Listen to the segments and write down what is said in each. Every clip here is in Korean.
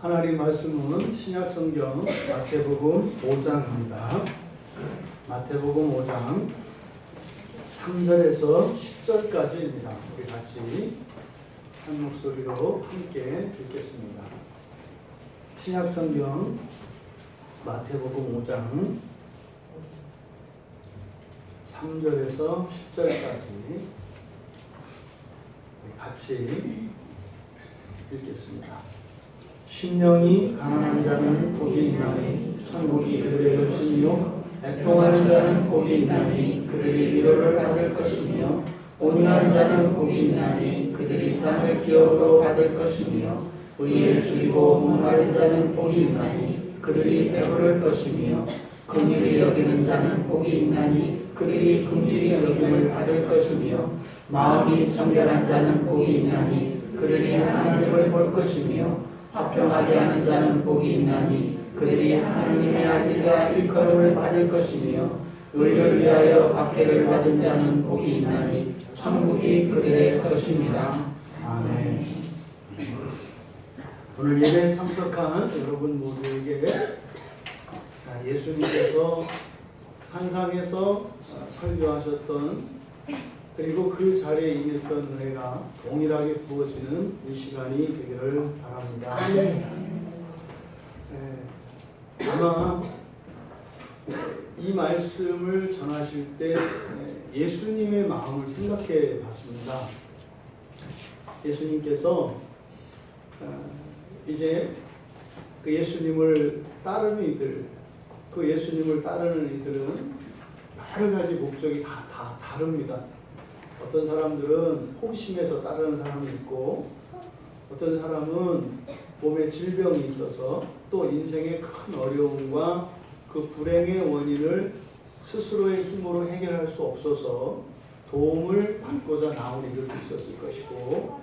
하나님 말씀은 신약성경 마태복음 5장입니다. 마태복음 5장 3절에서 10절까지입니다. 우리 같이 한 목소리로 함께 읽겠습니다. 신약성경 마태복음 5장 3절에서 10절까지 우리 같이 읽겠습니다. 심령이 가난한 자는 복이 있나니 천국이 그들의 것이며 애통하는 자는 복이 있나니 그들이 위로를 받을 것이며 온유한 자는 복이 있나니 그들이 땅을 기업으로 받을 것이며 의에 줄이고 목마른 자는 복이 있나니 그들이 배부를 것이며 긍휼히 여기는 자는 복이 있나니 그들이 긍휼히 여김을 받을 것이며 마음이 청결한 자는 복이 있나니 그들이 하나님을 볼 것이며 화평하게 하는 자는 복이 있나니 그들이 하나님의 아들과 일컬음을 받을 것이며 의를 위하여 박해를 받은 자는 복이 있나니 천국이 그들의 것입니다. 아멘. 오늘 예배에 참석한 여러분 모두에게 예수님께서 산상에서 설교하셨던 그리고 그 자리에 임했던 은혜가 동일하게 부어지는 이 시간이 되기를 바랍니다. 아마 이 말씀을 전하실 때 예수님의 마음을 생각해 봤습니다. 예수님께서 이제 그 예수님을 따르는 이들, 그 예수님을 따르는 이들은 여러 가지 목적이 다 다릅니다. 어떤 사람들은 호기심에서 따르는 사람이 있고, 어떤 사람은 몸에 질병이 있어서 또 인생의 큰 어려움과 그 불행의 원인을 스스로의 힘으로 해결할 수 없어서 도움을 받고자 나온 이들도 있었을 것이고,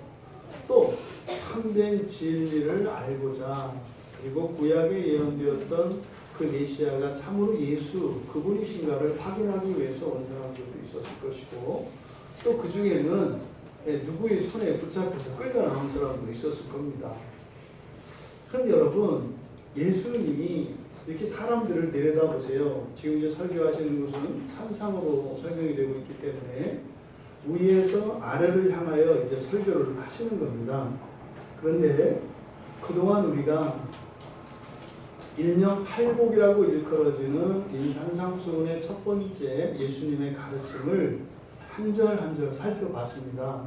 또 참된 진리를 알고자 그리고 구약에 예언되었던 그 메시아가 참으로 예수 그분이신가를 확인하기 위해서 온 사람들도 있었을 것이고, 또 그 중에는 누구의 손에 붙잡혀서 끌려 나온 사람도 있었을 겁니다. 그럼 여러분, 예수님이 이렇게 사람들을 내려다보세요. 지금 이제 설교하시는 것은 산상으로 설명이 되고 있기 때문에 위에서 아래를 향하여 이제 설교를 하시는 겁니다. 그런데 그동안 우리가 일명 팔복이라고 일컬어지는 인산상수훈의 첫 번째 예수님의 가르침을 한 절 한 절 살펴봤습니다.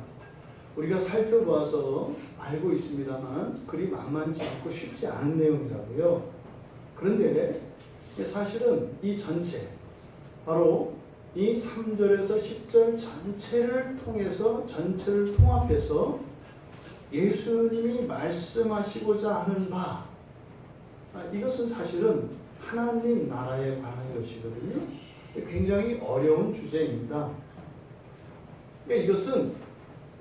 우리가 살펴봐서 알고 있습니다만 그리 만만치 않고 쉽지 않은 내용이라고요. 그런데 사실은 이 전체, 바로 이 3절에서 10절 전체를 통해서, 전체를 통합해서 예수님이 말씀하시고자 하는 바, 이것은 사실은 하나님 나라에 관한 것이거든요. 굉장히 어려운 주제입니다. 그러니까 이것은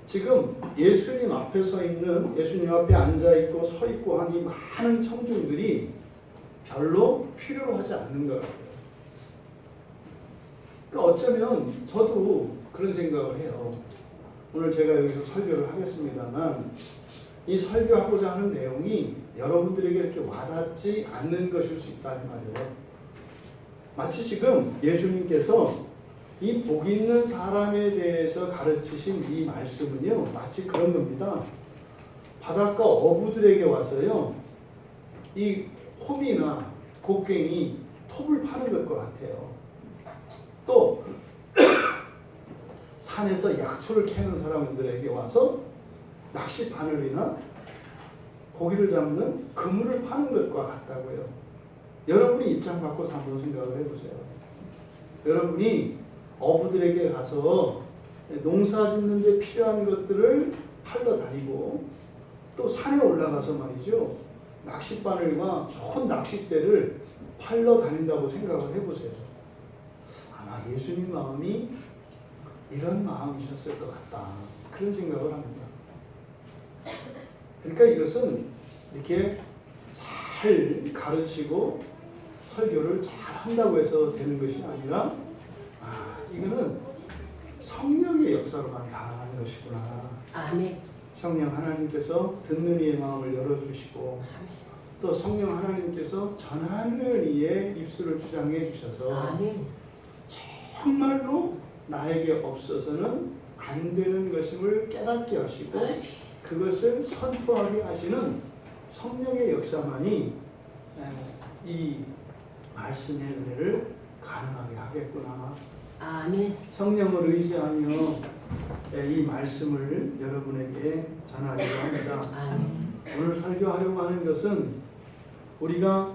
지금 예수님 앞에 서 있는, 예수님 앞에 앉아 있고 서 있고 한 이 많은 청중들이 별로 필요로 하지 않는 것 같아요. 그러니까 어쩌면 저도 그런 생각을 해요. 오늘 제가 여기서 설교를 하겠습니다만 이 설교하고자 하는 내용이 여러분들에게 이렇게 와닿지 않는 것일 수 있다 이 말이에요. 마치 지금 예수님께서 이 복 있는 사람에 대해서 가르치신 이 말씀은요, 마치 그런 겁니다. 바닷가 어부들에게 와서요, 이 호미나 곡괭이, 톱을 파는 것과 같아요. 또 산에서 약초를 캐는 사람들에게 와서 낚시 바늘이나 고기를 잡는 그물을 파는 것과 같다고요. 여러분이 입장 바꿔서 한번 생각을 해보세요. 여러분이 어부들에게 가서 농사 짓는 데 필요한 것들을 팔러 다니고, 또 산에 올라가서 말이죠, 낚싯바늘과 좋은 낚싯대를 팔러 다닌다고 생각을 해보세요. 아마 예수님 마음이 이런 마음이셨을 것 같다, 그런 생각을 합니다. 그러니까 이것은 이렇게 잘 가르치고 설교를 잘 한다고 해서 되는 것이 아니라, 이거는 성령의 역사로만 가능한 것이구나. 아멘. 성령 하나님께서 듣는 이의 마음을 열어주시고 또 성령 하나님께서 전하는 이의 입술을 주장해 주셔서 아멘. 정말로 나에게 없어서는 안 되는 것임을 깨닫게 하시고 그것을 선포하게 하시는 성령의 역사만이 이 말씀의 은혜를 가능하게 하겠구나. 아멘. 성령을 의지하며 이 말씀을 여러분에게 전하려고 합니다. 아멘. 오늘 설교하려고 하는 것은 우리가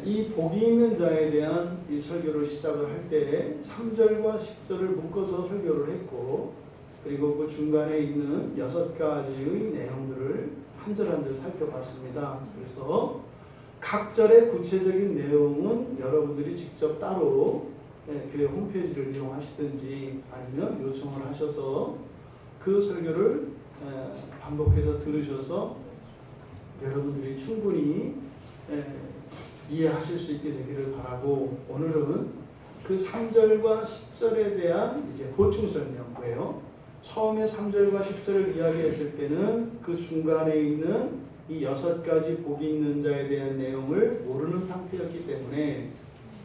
이 복이 있는 자에 대한 이 설교를 시작을 할 때 3절과 10절을 묶어서 설교를 했고, 그리고 그 중간에 있는 6가지의 내용들을 한 절 한 절 살펴봤습니다. 그래서 각 절의 구체적인 내용은 여러분들이 직접 따로 교회 홈페이지를 이용하시든지 아니면 요청을 하셔서 그 설교를 반복해서 들으셔서 여러분들이 충분히 이해하실 수 있게 되기를 바라고, 오늘은 그 3절과 10절에 대한 이제 보충 설명이에요. 처음에 3절과 10절을 이야기했을 때는 그 중간에 있는 이 6가지 복이 있는 자에 대한 내용을 모르는 상태였기 때문에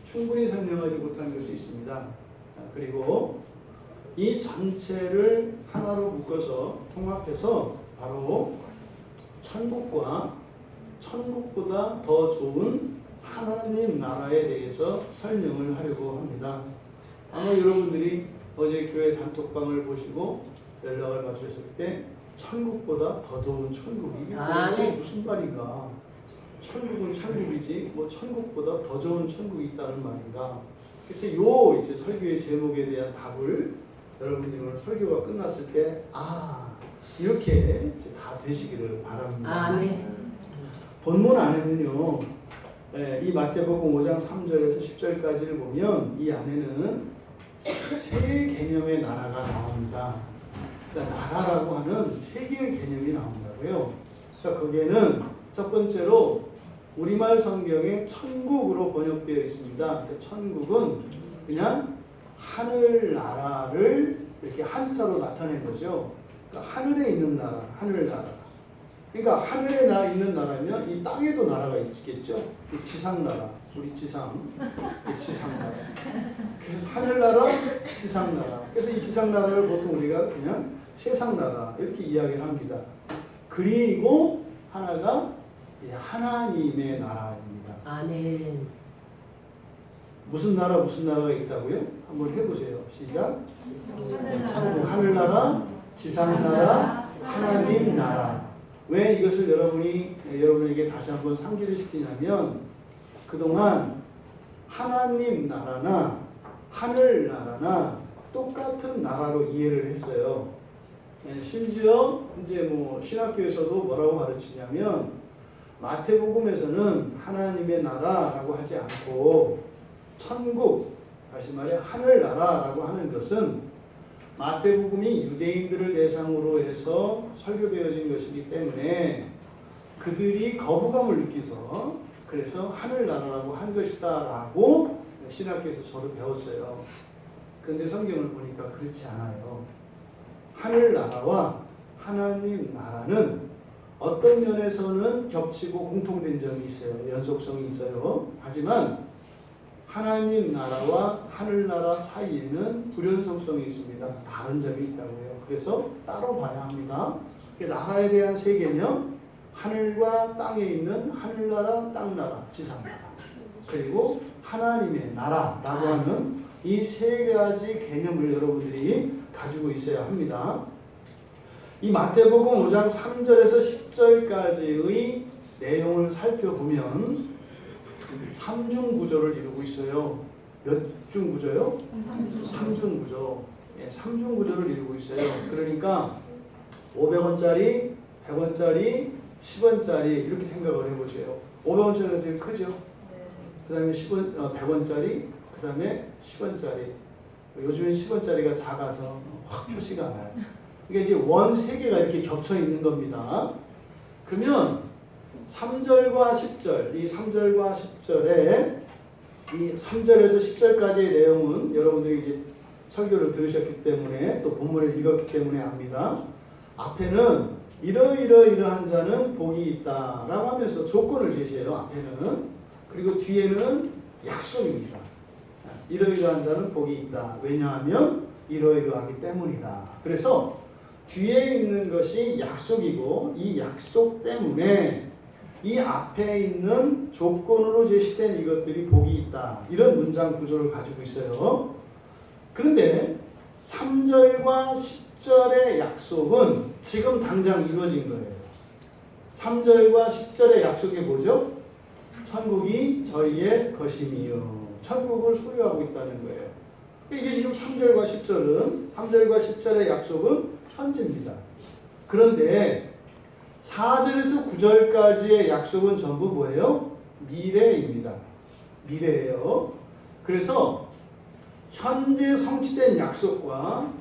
충분히 설명하지 못한 것이 있습니다. 그리고 이 전체를 하나로 묶어서 통합해서 바로 천국과 천국보다 더 좋은 하나님 나라에 대해서 설명을 하려고 합니다. 아마 여러분들이 어제 교회 단톡방을 보시고 연락을 받으셨을 때 천국보다 더 좋은 천국이 도대체 무슨 말인가? 천국은 천국이지 뭐 천국보다 더 좋은 천국이 있다는 말인가? 그래서 요 이제 설교의 제목에 대한 답을 여러분들이 오늘 설교가 끝났을 때 이렇게 이제 다 되시기를 바랍니다. 아멘. 본문 안에는요, 이 마태복음 5장 3절에서 10절까지를 보면 이 안에는 세 개념의 나라가 나옵니다. 그러니까 나라라고 하는 세 개의 개념이 나온다고요. 그러니까 거기에는 첫 번째로 우리말 성경에 천국으로 번역되어 있습니다. 그러니까 천국은 그냥 하늘 나라를 이렇게 한자로 나타낸 거죠. 그러니까 하늘에 있는 나라, 하늘 나라. 그러니까 하늘에 있는 나라면 이 땅에도 나라가 있겠죠. 지상 나라, 우리 지상 나라. 그래서 하늘 나라, 지상 나라. 그래서 이 지상 나라를 보통 우리가 그냥 세상 나라 이렇게 이야기를 합니다. 그리고 하나가 하나님의 나라입니다. 아멘. 무슨 나라가 있다고요? 한번 해보세요. 시작. 천국, 하늘나라, 지상나라, 하나님 나라. 왜 이것을 여러분에게 다시 한번 상기를 시키냐면, 그동안 하나님 나라나 하늘 나라나 똑같은 나라로 이해를 했어요. 심지어 이제 뭐 신학교에서도 뭐라고 가르치냐면, 마태복음에서는 하나님의 나라라고 하지 않고 천국, 다시 말해 하늘나라라고 하는 것은 마태복음이 유대인들을 대상으로 해서 설교되어진 것이기 때문에 그들이 거부감을 느껴서 그래서 하늘나라라고 한 것이다라고 신학교에서 저도 배웠어요. 그런데 성경을 보니까 그렇지 않아요. 하늘나라와 하나님 나라는 어떤 면에서는 겹치고 공통된 점이 있어요. 연속성이 있어요. 하지만 하나님 나라와 하늘나라 사이에는 불연속성이 있습니다. 다른 점이 있다고요. 그래서 따로 봐야 합니다. 나라에 대한 세 개념, 하늘과 땅에 있는 하늘나라, 땅나라, 지상나라, 그리고 하나님의 나라라고 하는 이 세 가지 개념을 여러분들이 가지고 있어야 합니다. 이 마태복음 5장 3절에서 10절까지의 내용을 살펴보면 삼중구조를 이루고 있어요. 몇 중구조요? 삼중구조. 삼중구조를 이루고 있어요. 그러니까 500원짜리, 100원짜리, 10원짜리 이렇게 생각을 해보세요. 500원짜리가 제일 크죠? 그 다음에 100원짜리, 그 다음에 10원짜리. 요즘엔 10원짜리가 작아서 확 표시가 나요. 이게 이제 원 3개가 이렇게 겹쳐 있는 겁니다. 그러면 3절과 10절, 이 3절과 10절에 이 3절에서 10절까지의 내용은 여러분들이 이제 설교를 들으셨기 때문에 또 본문을 읽었기 때문에 압니다. 앞에는 이러이러이러한 자는 복이 있다라고 하면서 조건을 제시해요. 앞에는. 그리고 뒤에는 약속입니다. 이러이러한 자는 복이 있다. 왜냐하면 이러이러하기 때문이다. 그래서 뒤에 있는 것이 약속이고 이 약속 때문에 이 앞에 있는 조건으로 제시된 이것들이 복이 있다. 이런 문장 구조를 가지고 있어요. 그런데 3절과 10절의 약속은 지금 당장 이루어진 거예요. 3절과 10절의 약속이 뭐죠? 천국이 저희의 것임이요. 천국을 소유하고 있다는 거예요. 이게 지금 3절과 10절은 3절과 10절의 약속은 현재입니다. 그런데 4절에서 9절까지의 약속은 전부 뭐예요? 미래입니다. 미래예요. 그래서 현재 성취된 약속과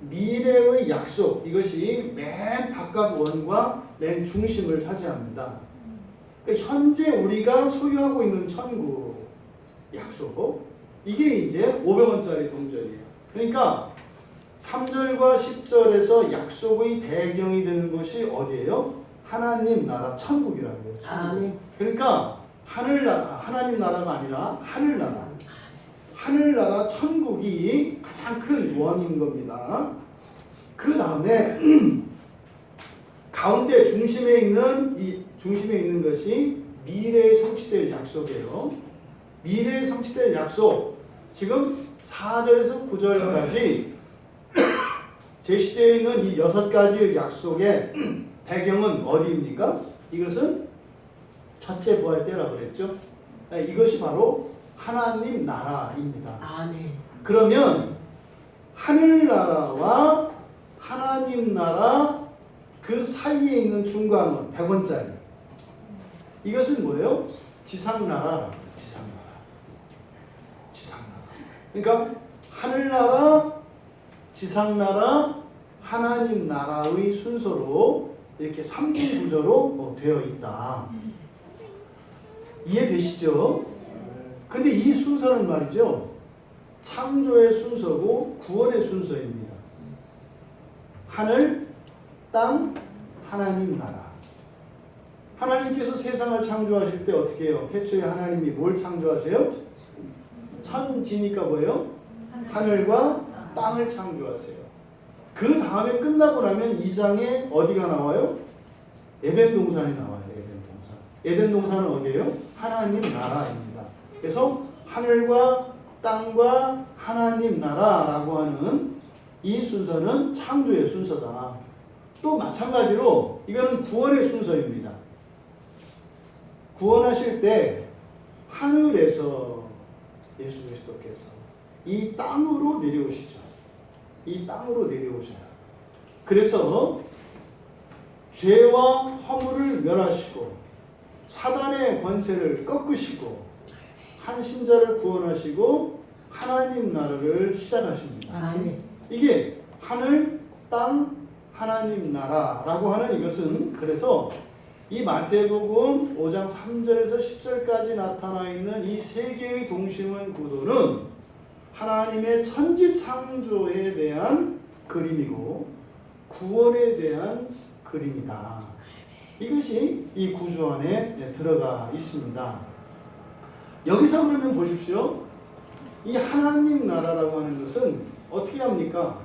미래의 약속, 이것이 맨 바깥 원과 맨 중심을 차지합니다. 그러니까 현재 우리가 소유하고 있는 천국 약속, 이게 이제 500원짜리 동전이에요. 그러니까 3절과 10절에서 약속의 배경이 되는 것이 어디예요? 하나님 나라 천국이라고 해요. 아멘. 그러니까 하늘나라, 하나님 나라가 아니라 하늘나라. 하늘나라 천국이 가장 큰 원인 겁니다. 그 다음에 가운데 중심에 있는 것이 미래에 성취될 약속이에요. 미래에 성취될 약속. 지금 4절에서 9절까지 제시되어 있는 이 6가지의 약속의 배경은 어디입니까? 이것은 첫째 부활 때라고 그랬죠. 이것이 바로 하나님 나라입니다. 아멘. 그러면 하늘나라와 하나님 나라 그 사이에 있는 중간은 100원짜리. 이것은 뭐예요? 지상나라라고 해요. 지상나라. 지상나라. 그러니까 하늘나라, 지상나라, 하나님 나라의 순서로 이렇게 3중 구조로 되어 있다. 이해되시죠? 근데 이 순서는 말이죠. 창조의 순서고 구원의 순서입니다. 하늘, 땅, 하나님 나라. 하나님께서 세상을 창조하실 때 어떻게 해요? 태초에 하나님이 뭘 창조하세요? 천지니까 뭐예요? 하늘과 땅을 창조하세요. 그 다음에 끝나고 나면 2장에 어디가 나와요? 에덴 동산이 나와요. 에덴 동산. 에덴 동산은 어디예요? 하나님 나라입니다. 그래서 하늘과 땅과 하나님 나라라고 하는 이 순서는 창조의 순서다. 또 마찬가지로 이거는 구원의 순서입니다. 구원하실 때 하늘에서 예수 그리스도께서 이 땅으로 내려오시죠. 이 땅으로 내려오셔요. 그래서 죄와 허물을 멸하시고 사단의 권세를 꺾으시고 한 신자를 구원하시고 하나님 나라를 시작하십니다. 아멘. 이게 하늘, 땅, 하나님 나라라고 하는 이것은 그래서 이 마태복음 5장 3절에서 10절까지 나타나 있는 이 세 개의 동심원 구도는 하나님의 천지 창조에 대한 그림이고 구원에 대한 그림이다. 이것이 이 구조 안에 들어가 있습니다. 여기서 그러면 보십시오. 이 하나님 나라라고 하는 것은 어떻게 합니까?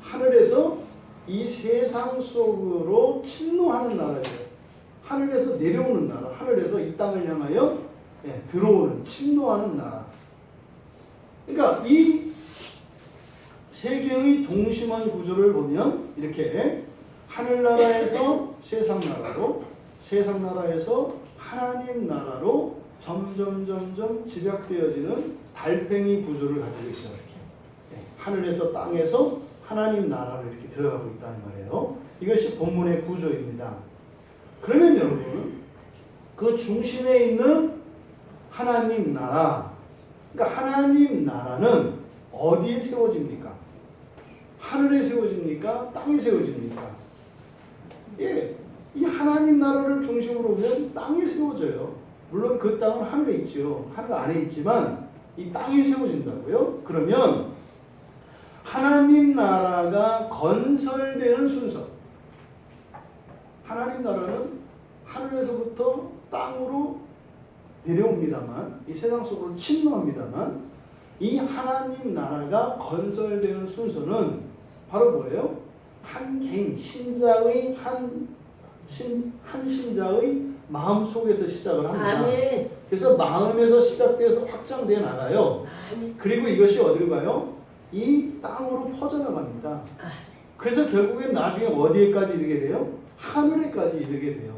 하늘에서 이 세상 속으로 침노하는 나라예요. 하늘에서 내려오는 나라, 하늘에서 이 땅을 향하여 들어오는, 침노하는 나라. 그러니까 이 세 개의 동심원 구조를 보면 이렇게 하늘나라에서 세상나라로, 세상나라에서 하나님 나라로 점점 집약되어지는 달팽이 구조를 가지고 있어요. 이렇게. 하늘에서 땅에서 하나님 나라로 이렇게 들어가고 있다는 말이에요. 이것이 본문의 구조입니다. 그러면 여러분, 그 중심에 있는 하나님 나라, 그러니까 하나님 나라는 어디에 세워집니까? 하늘에 세워집니까? 땅에 세워집니까? 예, 이 하나님 나라를 중심으로 보면 땅에 세워져요. 물론 그 땅은 하늘에 있죠. 하늘 안에 있지만 이 땅에 세워진다고요? 그러면 하나님 나라가 건설되는 순서, 하나님 나라는 하늘에서부터 땅으로 내려옵니다만, 이 세상 속으로 침노합니다만, 이 하나님 나라가 건설되는 순서는 바로 뭐예요? 한 개인 신자의 한 신자의 마음 속에서 시작을 합니다. 아멘. 그래서 마음에서 시작돼서 확장되어 나가요. 아멘. 그리고 이것이 어디로 가요? 이 땅으로 퍼져나갑니다. 아멘. 그래서 결국엔 나중에 어디에까지 이르게 돼요? 하늘에까지 이르게 돼요.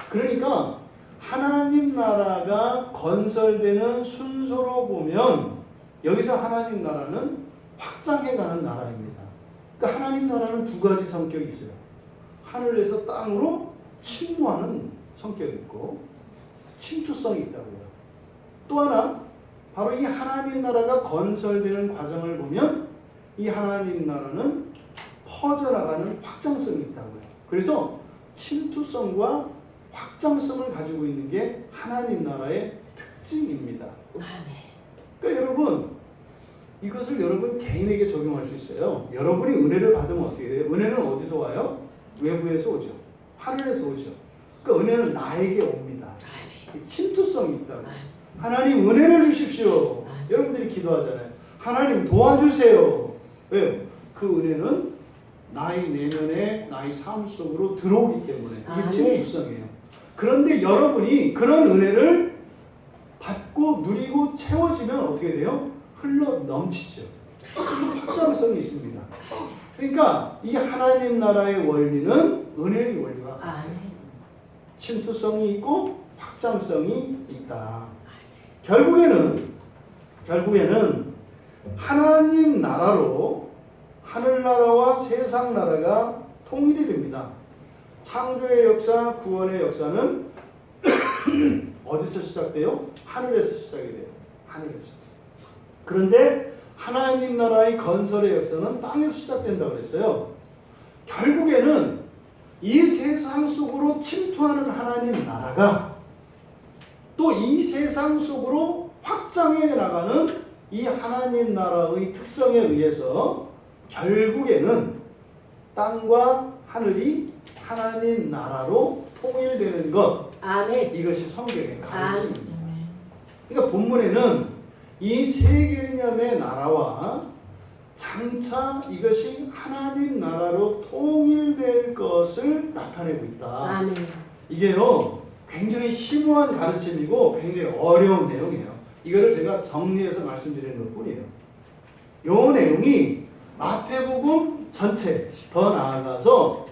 그러니까 하나님 나라가 건설되는 순서로 보면 여기서 하나님 나라는 확장해가는 나라입니다. 그러니까 하나님 나라는 두 가지 성격이 있어요. 하늘에서 땅으로 침투하는 성격이 있고 침투성이 있다고요. 또 하나 바로 이 하나님 나라가 건설되는 과정을 보면 이 하나님 나라는 퍼져나가는 확장성이 있다고요. 그래서 침투성과 확장성을 가지고 있는 게 하나님 나라의 특징입니다. 아멘. 그러니까 여러분 이것을 여러분 개인에게 적용할 수 있어요. 여러분이 은혜를 받으면 어떻게 돼요? 은혜는 어디서 와요? 외부에서 오죠. 하늘에서 오죠. 그러니까 은혜는 나에게 옵니다. 침투성이 있다고. 하나님 은혜를 주십시오. 여러분들이 기도하잖아요. 하나님 도와주세요. 왜요? 그 은혜는 나의 내면에 나의 삶 속으로 들어오기 때문에 이게 침투성이에요. 그런데 여러분이 그런 은혜를 받고 누리고 채워지면 어떻게 돼요? 흘러 넘치죠. 확장성이 있습니다. 그러니까 이 하나님 나라의 원리는 은혜의 원리와 침투성이 있고 확장성이 있다. 결국에는 하나님 나라로 하늘나라와 세상 나라가 통일이 됩니다. 창조의 역사, 구원의 역사는 어디서 시작돼요? 하늘에서 시작이 돼요. 하늘에서. 그런데 하나님 나라의 건설의 역사는 땅에서 시작된다고 그랬어요. 결국에는 이 세상 속으로 침투하는 하나님 나라가 또 이 세상 속으로 확장해 나가는 이 하나님 나라의 특성에 의해서 결국에는 땅과 하늘이 하나님 나라로 통일되는 것. 아멘. 이것이 성경의 가르침입니다. 그러니까 본문에는 이 세 개념의 나라와 장차 이것이 하나님 나라로 통일될 것을 나타내고 있다. 아멘. 이게요 굉장히 심오한 가르침이고 굉장히 어려운 내용이에요. 이거를 제가 정리해서 말씀드리는 것뿐이에요. 이 내용이 마태복음 전체 더 나아가서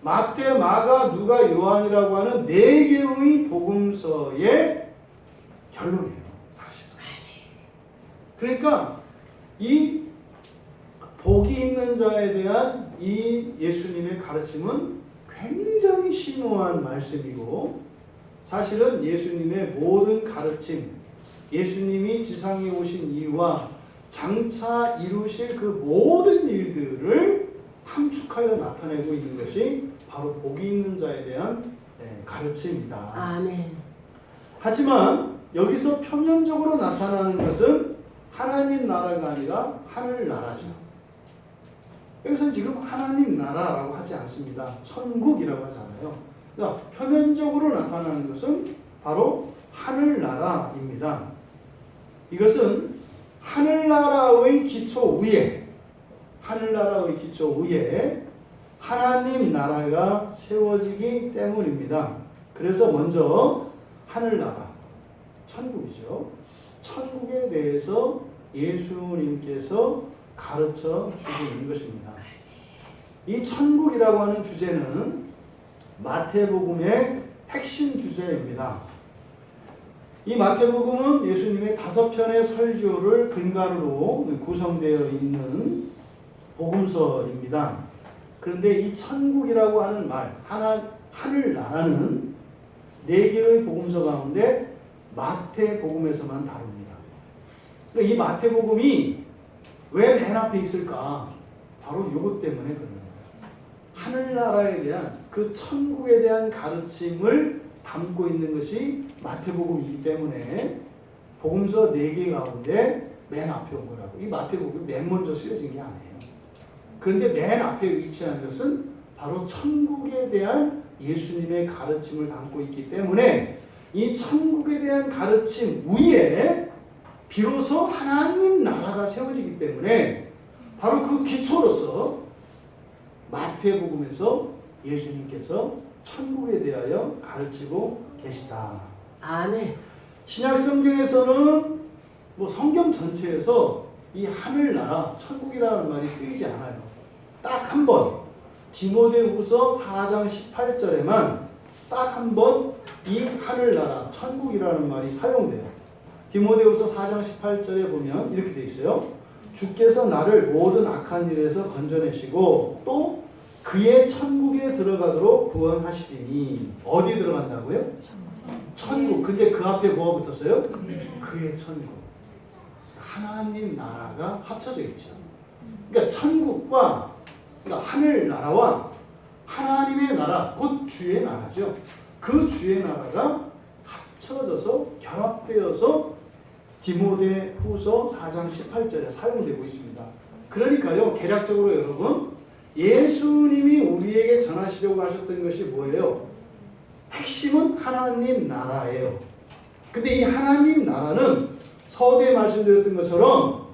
마태, 마가, 누가, 요한이라고 하는 네 개의 복음서의 결론이에요. 사실은. 그러니까 이 복이 있는 자에 대한 이 예수님의 가르침은 굉장히 심오한 말씀이고 사실은 예수님의 모든 가르침, 예수님이 지상에 오신 이유와 장차 이루실 그 모든 일들을 함축하여 나타내고 있는 것이 바로 복이 있는 자에 대한 가르침이다. 아멘. 하지만 여기서 표면적으로 나타나는 것은 하나님 나라가 아니라 하늘 나라죠. 여기서 지금 하나님 나라라고 하지 않습니다. 천국이라고 하잖아요. 그러니까 표면적으로 나타나는 것은 바로 하늘 나라입니다. 이것은 하늘나라의 기초 위에 하나님 나라가 세워지기 때문입니다. 그래서 먼저 하늘나라, 천국이죠. 천국에 대해서 예수님께서 가르쳐 주고 있는 것입니다. 이 천국이라고 하는 주제는 마태복음의 핵심 주제입니다. 이 마태복음은 예수님의 5편의 설교를 근간으로 구성되어 있는 복음서입니다. 그런데 이 천국이라고 하는 말, 하늘나라는 4개의 복음서 가운데 마태복음에서만 다룹니다. 그러니까 이 마태복음이 왜 맨 앞에 있을까? 바로 이것 때문에 그런 거예요. 하늘나라에 대한 그 천국에 대한 가르침을 담고 있는 것이 마태복음이기 때문에 복음서 4개 가운데 맨 앞에 온 거라고. 이 마태복음이 맨 먼저 쓰여진 게 아니에요. 그런데 맨 앞에 위치한 것은 바로 천국에 대한 예수님의 가르침을 담고 있기 때문에 이 천국에 대한 가르침 위에 비로소 하나님 나라가 세워지기 때문에 바로 그 기초로서 마태복음에서 예수님께서 천국에 대하여 가르치고 계시다. 아멘. 신약 성경에서는 뭐 성경 전체에서 이 하늘나라, 천국이라는 말이 쓰이지 않아요. 딱 한 번 디모데후서 4장 18절에만 딱 한 번 이 하늘나라, 천국이라는 말이 사용돼요. 디모데후서 4장 18절에 보면 이렇게 돼 있어요. 주께서 나를 모든 악한 일에서 건져내시고 또 그의 천국에 들어가도록 구원하시리니. 어디 들어간다고요? 천국. 근데 그 앞에 뭐가 붙었어요? 그의 천국. 하나님 나라가 합쳐져 있죠. 그러니까 천국과, 그러니까 하늘나라와 하나님의 나라, 곧 주의 나라죠. 그 주의 나라가 합쳐져서 결합되어서 디모데후서 4장 18절에 사용되고 있습니다. 그러니까요, 개략적으로 여러분, 예수님이 우리에게 전하시려고 하셨던 것이 뭐예요? 핵심은 하나님 나라예요. 근데 이 하나님 나라는 서두에 말씀드렸던 것처럼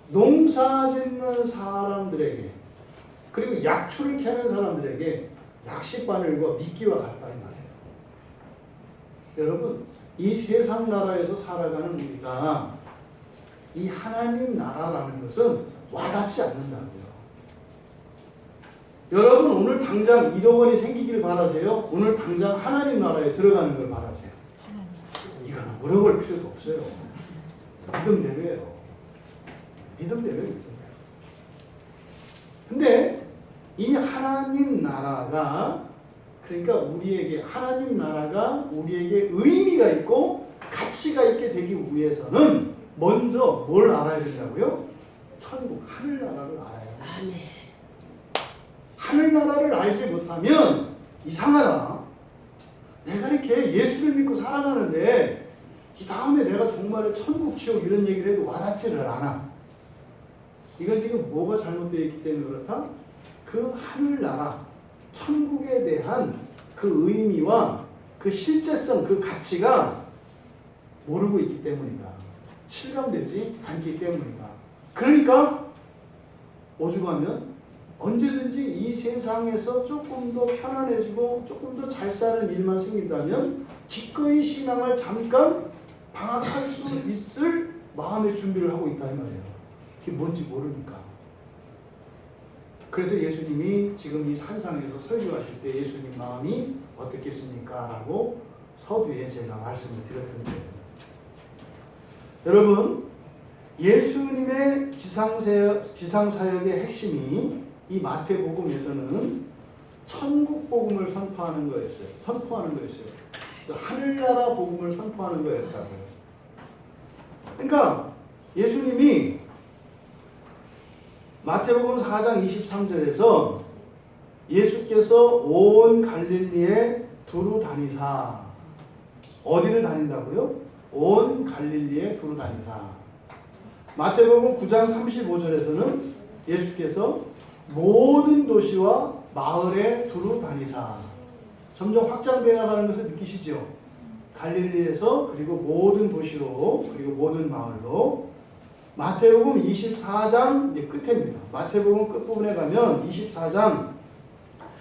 농사 짓는 사람들에게, 그리고 약초를 캐는 사람들에게 약식바늘과 미끼와 같다 이 말이에요. 여러분, 이 세상 나라에서 살아가는 우리가 이 하나님 나라라는 것은 와닿지 않는다고요. 여러분, 오늘 당장 1억 원이 생기길 바라세요? 오늘 당장 하나님 나라에 들어가는 걸 바라세요? 이거는 물어볼 필요도 없어요. 믿음대로예요. 믿음대로예요. 근데 이 하나님 나라가, 그러니까 우리에게, 하나님 나라가 우리에게 의미가 있고 가치가 있게 되기 위해서는 먼저 뭘 알아야 된다고요? 천국, 하늘나라를 알아요. 아멘. 하늘나라를 알지 못하면 이상하다. 내가 이렇게 예수를 믿고 살아가는데 이 다음에 내가 정말 천국, 지옥 이런 얘기를 해도 와닿지를 않아. 이건 지금 뭐가 잘못되어 있기 때문에 그렇다? 그 하늘나라, 천국에 대한 그 의미와 그 실제성, 그 가치가 모르고 있기 때문이다. 실감되지 않기 때문이다. 그러니까 오죽하면 언제든지 이 세상에서 조금 더 편안해지고 조금 더 잘 사는 일만 생긴다면 기꺼이 신앙을 잠깐 방학할 수 있을 마음의 준비를 하고 있다 이 말이에요. 그게 뭔지 모르니까. 그래서 예수님이 지금 이 산상에서 설교하실 때 예수님 마음이 어떻겠습니까? 라고 서두에 제가 말씀을 드렸던 거예요. 여러분, 예수님의 지상사역의 핵심이 이 마태복음에서는 천국복음을 선포하는 거였어요. 하늘나라 복음을 선포하는 거였다고요. 그러니까 예수님이 마태복음 4장 23절에서 예수께서 온 갈릴리에 두루 다니사. 어디를 다닌다고요? 온 갈릴리에 두루 다니사. 마태복음 9장 35절에서는 예수께서 모든 도시와 마을에 두루 다니사. 점점 확장되어 나가는 것을 느끼시죠? 갈릴리에서, 그리고 모든 도시로, 그리고 모든 마을로. 마태복음 24장 이제 끝입니다. 마태복음 끝부분에 가면 24장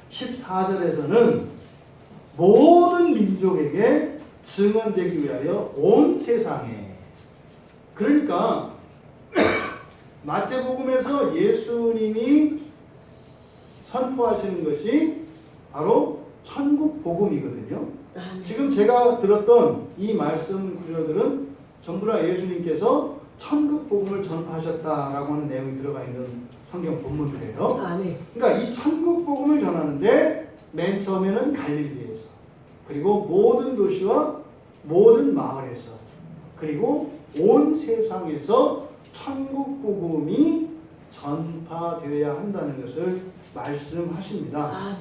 14절에서는 모든 민족에게 증언되기 위하여 온 세상에. 그러니까 마태복음에서 예수님이 선포하시는 것이 바로 천국 복음이거든요. 지금 제가 들었던 이 말씀 구절들은 전부 다 예수님께서 천국 복음을 전파하셨다라고 하는 내용이 들어가 있는 성경 본문들이에요. 그러니까 이 천국 복음을 전하는데 맨 처음에는 갈릴리에서, 그리고 모든 도시와 모든 마을에서, 그리고 온 세상에서 천국 복음이 전파되어야 한다는 것을 말씀하십니다.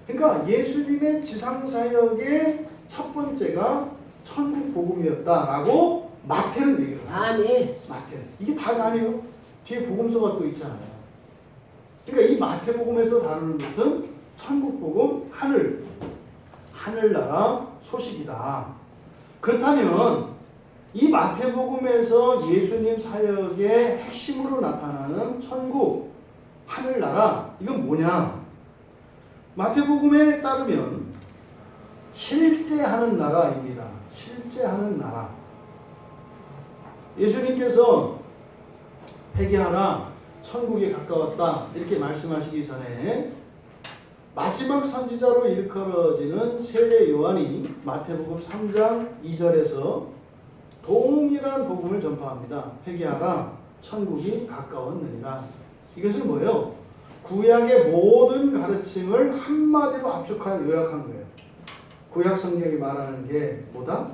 그러니까 예수님의 지상사역의 첫 번째가 천국 복음이었다라고 마태는 얘기를 합니다. 마태는. 이게 다가 아니에요. 뒤에 복음서가 또 있잖아요. 그러니까 이 마태복음에서 다루는 것은 천국 복음, 하늘, 하늘나라 소식이다. 그렇다면 이 마태복음에서 예수님 사역의 핵심으로 나타나는 천국, 하늘나라, 이건 뭐냐? 마태복음에 따르면 실제 하는 나라입니다. 실제 하는 나라. 예수님께서 회개하라, 천국에 가까웠다 이렇게 말씀하시기 전에 마지막 선지자로 일컬어지는 세례 요한이 마태복음 3장 2절에서 동일한 복음을 전파합니다. 회개하라, 천국이 가까웠느니라. 이것은 뭐예요? 구약의 모든 가르침을 한마디로 압축하여 요약한 거예요. 구약 성경이 말하는 게 뭐다?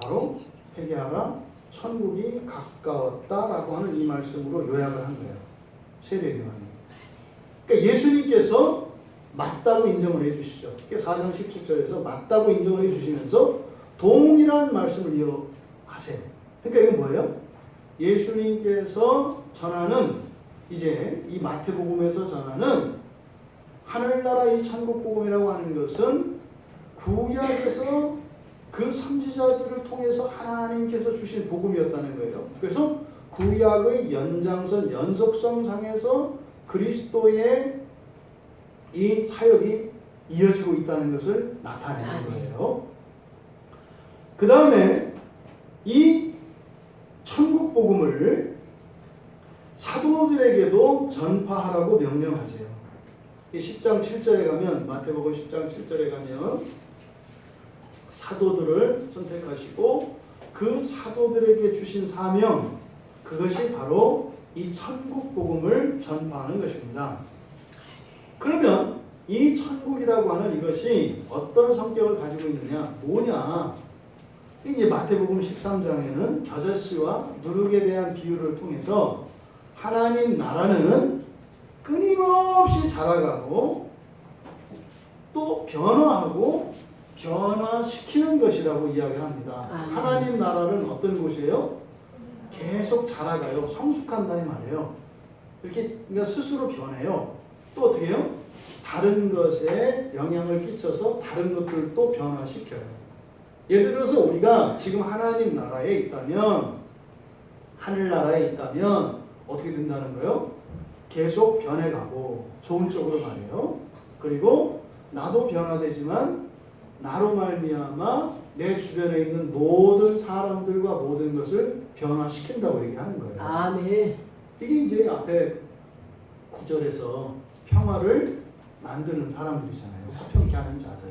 바로 회개하라, 천국이 가까웠다라고 하는 이 말씀으로 요약을 한 거예요. 세례 요한이. 그러니까 예수님께서 맞다고 인정을 해주시죠. 4장 17절에서 맞다고 인정을 해주시면서 동일한 말씀을 이어하세요. 그러니까 이건 뭐예요? 예수님께서 전하는 이제 이 마태복음에서 전하는 하늘나라 이 천국복음이라고 하는 것은 구약에서 그 선지자들을 통해서 하나님께서 주신 복음이었다는 거예요. 그래서 구약의 연장선, 연속성 상에서 그리스도의 이 사역이 이어지고 있다는 것을 나타내는 거예요. 그 다음에 이 천국 복음을 사도들에게도 전파하라고 명령하세요. 이 10장 7절에 가면, 마태복음 10장 7절에 가면 사도들을 선택하시고 그 사도들에게 주신 사명, 그것이 바로 이 천국 복음을 전파하는 것입니다. 그러면 이 천국이라고 하는 이것이 어떤 성격을 가지고 있느냐, 뭐냐? 이제 마태복음 13장에는 겨자씨와 누룩에 대한 비유를 통해서 하나님 나라는 끊임없이 자라가고 또 변화하고 변화시키는 것이라고 이야기를 합니다. 하나님 나라는 어떤 곳이에요? 계속 자라가요. 성숙한다 이 말이에요. 이렇게 그러니까 스스로 변해요. 또 어떻게 해요? 다른 것에 영향을 끼쳐서 다른 것들도 변화시켜요. 예를 들어서 우리가 지금 하나님 나라에 있다면, 하늘나라에 있다면 어떻게 된다는 거예요? 계속 변해가고, 좋은 쪽으로 말해요. 그리고 나도 변화되지만 나로 말미암아 내 주변에 있는 모든 사람들과 모든 것을 변화시킨다고 얘기하는 거예요. 아멘. 이게 이제 앞에 9절에서 평화를 만드는 사람들이잖아요. 화평케 하는 자들.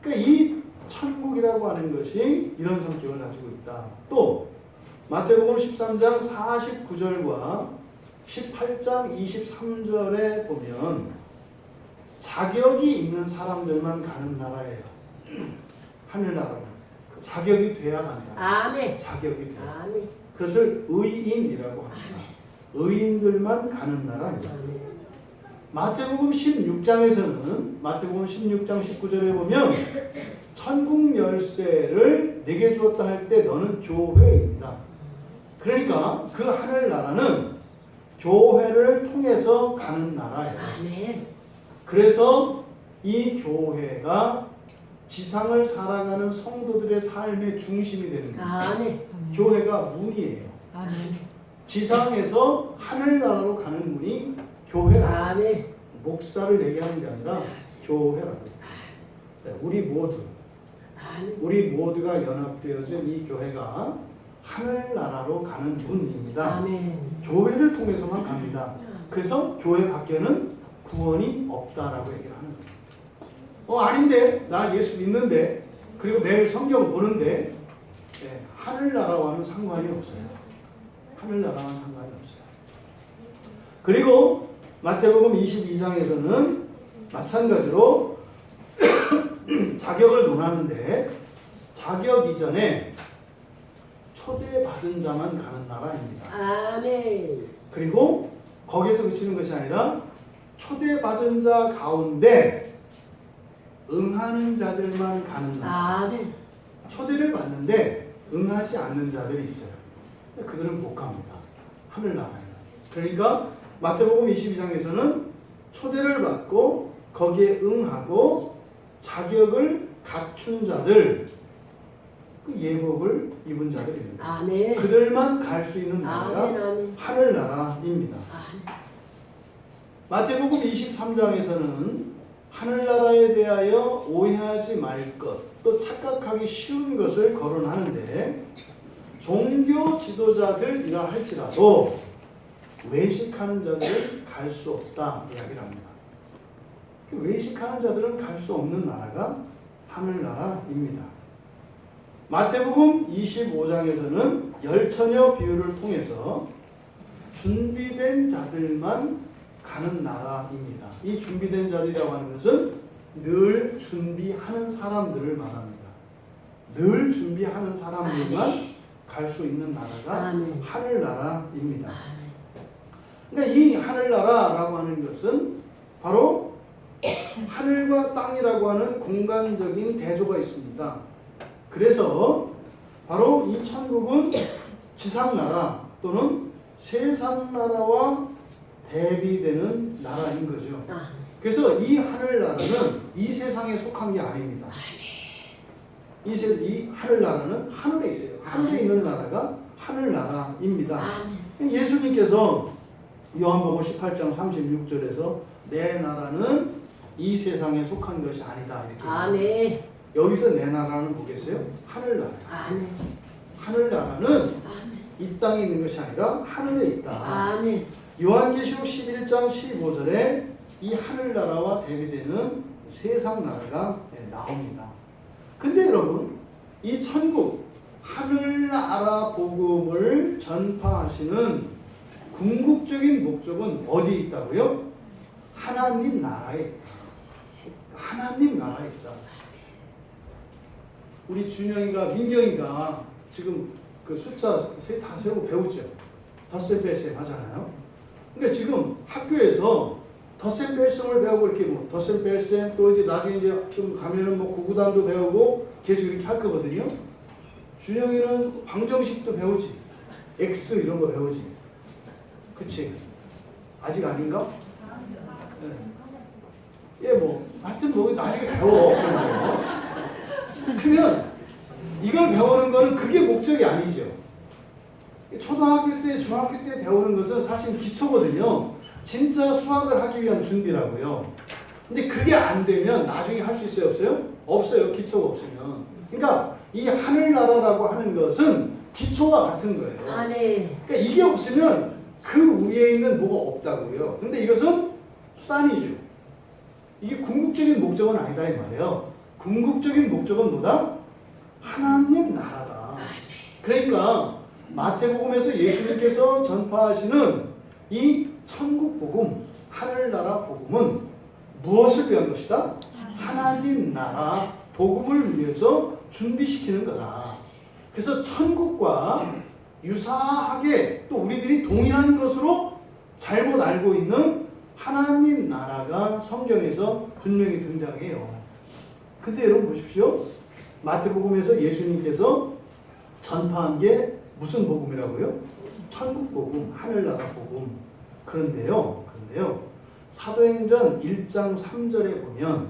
그러니까 이 천국이라고 하는 것이 이런 성격을 가지고 있다. 또 마태복음 13장 49절과 18장 23절에 보면 자격이 있는 사람들만 가는 나라예요. 하늘나라는 자격이 돼야 간다. 아멘. 자격이 돼야. 아멘. 그것을 의인이라고 합니다. 의인들만 가는 나라입니다. 마태복음 16장에서는 마태복음 16장 19절에 보면 천국 열쇠를 내게 주었다 할 때 너는 교회입니다. 그러니까 그 하늘나라는 교회를 통해서 가는 나라예요. 아멘. 그래서 이 교회가 지상을 살아가는 성도들의 삶의 중심이 되는 거예요. 아멘. 교회가 문이에요. 아멘. 지상에서 하늘나라로 가는 문이 교회라. 아멘. 목사를 얘기하는 게 아니라 교회라고. 네, 우리 모두가 연합되어진 이 교회가 하늘나라로 가는 문입니다. 아멘. 교회를 통해서만 갑니다. 그래서 교회 밖에는 구원이 없다라고 얘기를 하는 거예요. 아닌데 나 예수 믿는데 그리고 매일 성경 보는데 하늘나라와는 상관이 없어요. 하늘나라와는 상관이 없어요. 그리고 마태복음 22장에서는 마찬가지로 자격을 논하는데 자격 이전에 초대받은 자만 가는 나라입니다. 아멘. 그리고 거기에서 그치는 것이 아니라 초대받은 자 가운데 응하는 자들만 가는 나라. 아멘. 초대를 받는데 응하지 않는 자들이 있어요. 그들은 못 갑니다. 하늘나라에. 그러니까 마태복음 22장에서는 초대를 받고 거기에 응하고 자격을 갖춘 자들, 그 예복을 입은 자들입니다. 아멘. 그들만 갈 수 있는 나라가 아멘. 아멘. 하늘나라입니다. 아멘. 마태복음 23장에서는 하늘나라에 대하여 오해하지 말 것, 또 착각하기 쉬운 것을 거론하는데 종교 지도자들이라 할지라도 외식하는 자들은 갈 수 없다 이야기를 합니다. 외식하는 자들은 갈 수 없는 나라가 하늘나라입니다. 마태복음 25장에서는 열처녀 비유를 통해서 준비된 자들만 가는 나라입니다. 이 준비된 자들이라고 하는 것은 늘 준비하는 사람들을 말합니다. 늘 준비하는 사람들만 갈 수 있는 나라가 아멘. 하늘나라입니다. 아멘. 그러니까 이 하늘나라라고 하는 것은 바로 하늘과 땅이라고 하는 공간적인 대조가 있습니다. 그래서 바로 이 천국은 지상나라 또는 세상나라와 대비되는 나라인 거죠. 아멘. 그래서 이 하늘나라는 이 세상에 속한 게 아닙니다. 이 하늘나라는 하늘에 있어요. 하늘에 있는 나라가 하늘나라입니다. 아멘. 예수님께서 요한복음 18장 36절에서 내 나라는 이 세상에 속한 것이 아니다 이렇게 아멘. 여기서 내 나라는 뭐겠어요? 하늘나라. 아멘. 하늘나라는 아멘. 이 땅에 있는 것이 아니라 하늘에 있다. 아멘. 요한계시록 11장 15절에 이 하늘나라와 대비되는 세상나라가 나옵니다. 근데 여러분 이 천국 하늘나라 복음을 전파하시는 궁극적인 목적은 어디에 있다고요? 하나님 나라에 있다. 하나님 나라에 있다. 우리 준영이가 민경이가 지금 그 숫자 다 세우고 배우죠. 덧셈뺄셈 하잖아요. 그러니까 지금 학교에서 덧셈뺄셈을 배우고 이렇게 뭐 덧셈뺄셈 또 이제 나중에 이제 좀 가면은 뭐 구구단도 배우고 계속 이렇게 할 거거든요. 준영이는 방정식도 배우지. X 이런 거 배우지. 그치? 아직 아닌가? 네. 예, 뭐 하여튼 뭐 나중에 배워. 그러면 이걸 배우는 거는 그게 목적이 아니죠. 초등학교 때, 중학교 때 배우는 것은 사실 기초거든요. 진짜 수학을 하기 위한 준비라고요. 근데 그게 안 되면 나중에 할 수 있어요? 없어요? 없어요. 기초가 없으면. 그러니까 이 하늘나라라고 하는 것은 기초와 같은 거예요. 아멘. 그러니까 이게 없으면 그 위에 있는 뭐가 없다고요. 근데 이것은 수단이죠. 이게 궁극적인 목적은 아니다 이 말이에요. 궁극적인 목적은 뭐다? 하나님 나라다. 그러니까 마태복음에서 예수님께서 전파하시는 이 천국 복음, 하늘나라 복음은 무엇을 위한 것이다? 하나님 나라 복음을 위해서 준비시키는 거다. 그래서 천국과 유사하게 또 우리들이 동일한 것으로 잘못 알고 있는 하나님 나라가 성경에서 분명히 등장해요. 근데 여러분 보십시오. 마태복음에서 예수님께서 전파한 게 무슨 복음이라고요? 천국 복음, 하늘나라 복음. 그런데요. 사도행전 1장 3절에 보면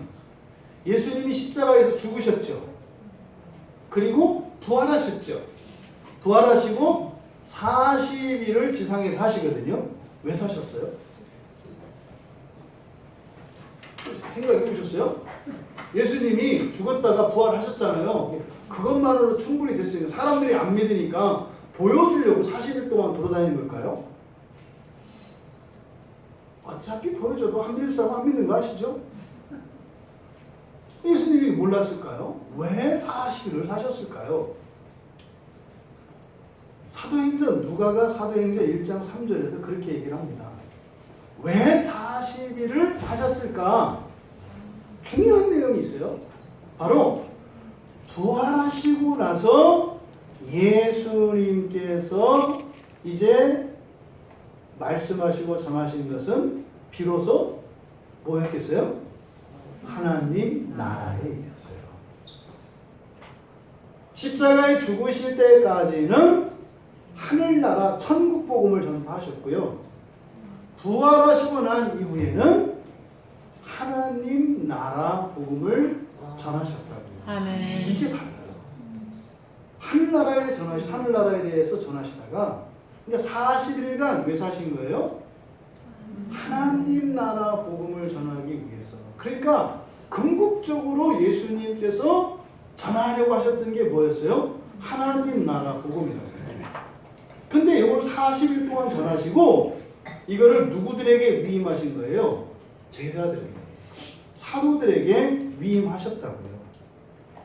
예수님이 십자가에서 죽으셨죠. 그리고 부활하셨죠. 부활하시고 40일을 지상에 사시거든요. 왜 사셨어요? 생각해 보셨어요? 예수님이 죽었다가 부활하셨잖아요. 그것만으로 충분히 됐으니까 사람들이 안 믿으니까 보여주려고 40일 동안 돌아다니는 걸까요? 어차피 보여줘도 안 믿을 사람 안 믿는 거 아시죠? 예수님이 몰랐을까요? 왜 40일을 사셨을까요? 누가가 사도행전 1장 3절에서 그렇게 얘기를 합니다. 왜 40일을 사셨을까? 중요한 내용이 있어요. 바로 부활하시고 나서 예수님께서 이제 말씀하시고 전하신 것은 비로소 뭐였겠어요? 하나님 나라에 이르렀어요. 십자가에 죽으실 때까지는 하늘나라 천국 복음을 전파하셨고요. 부활하시고 난 이후에는 하나님 나라 복음을 전하셨다고요. 아멘. 이게 달라요. 하늘나라에 대해서 전하시다가 그러니까 40일간 왜 사신 거예요? 하나님 나라 복음을 전하기 위해서. 그러니까 궁극적으로 예수님께서 전하려고 하셨던 게 뭐였어요? 하나님 나라 복음이라고 해요. 근데 이걸 40일 동안 전하시고 이거를 누구들에게 위임하신 거예요? 제자들에게, 사도들에게 위임하셨다고요.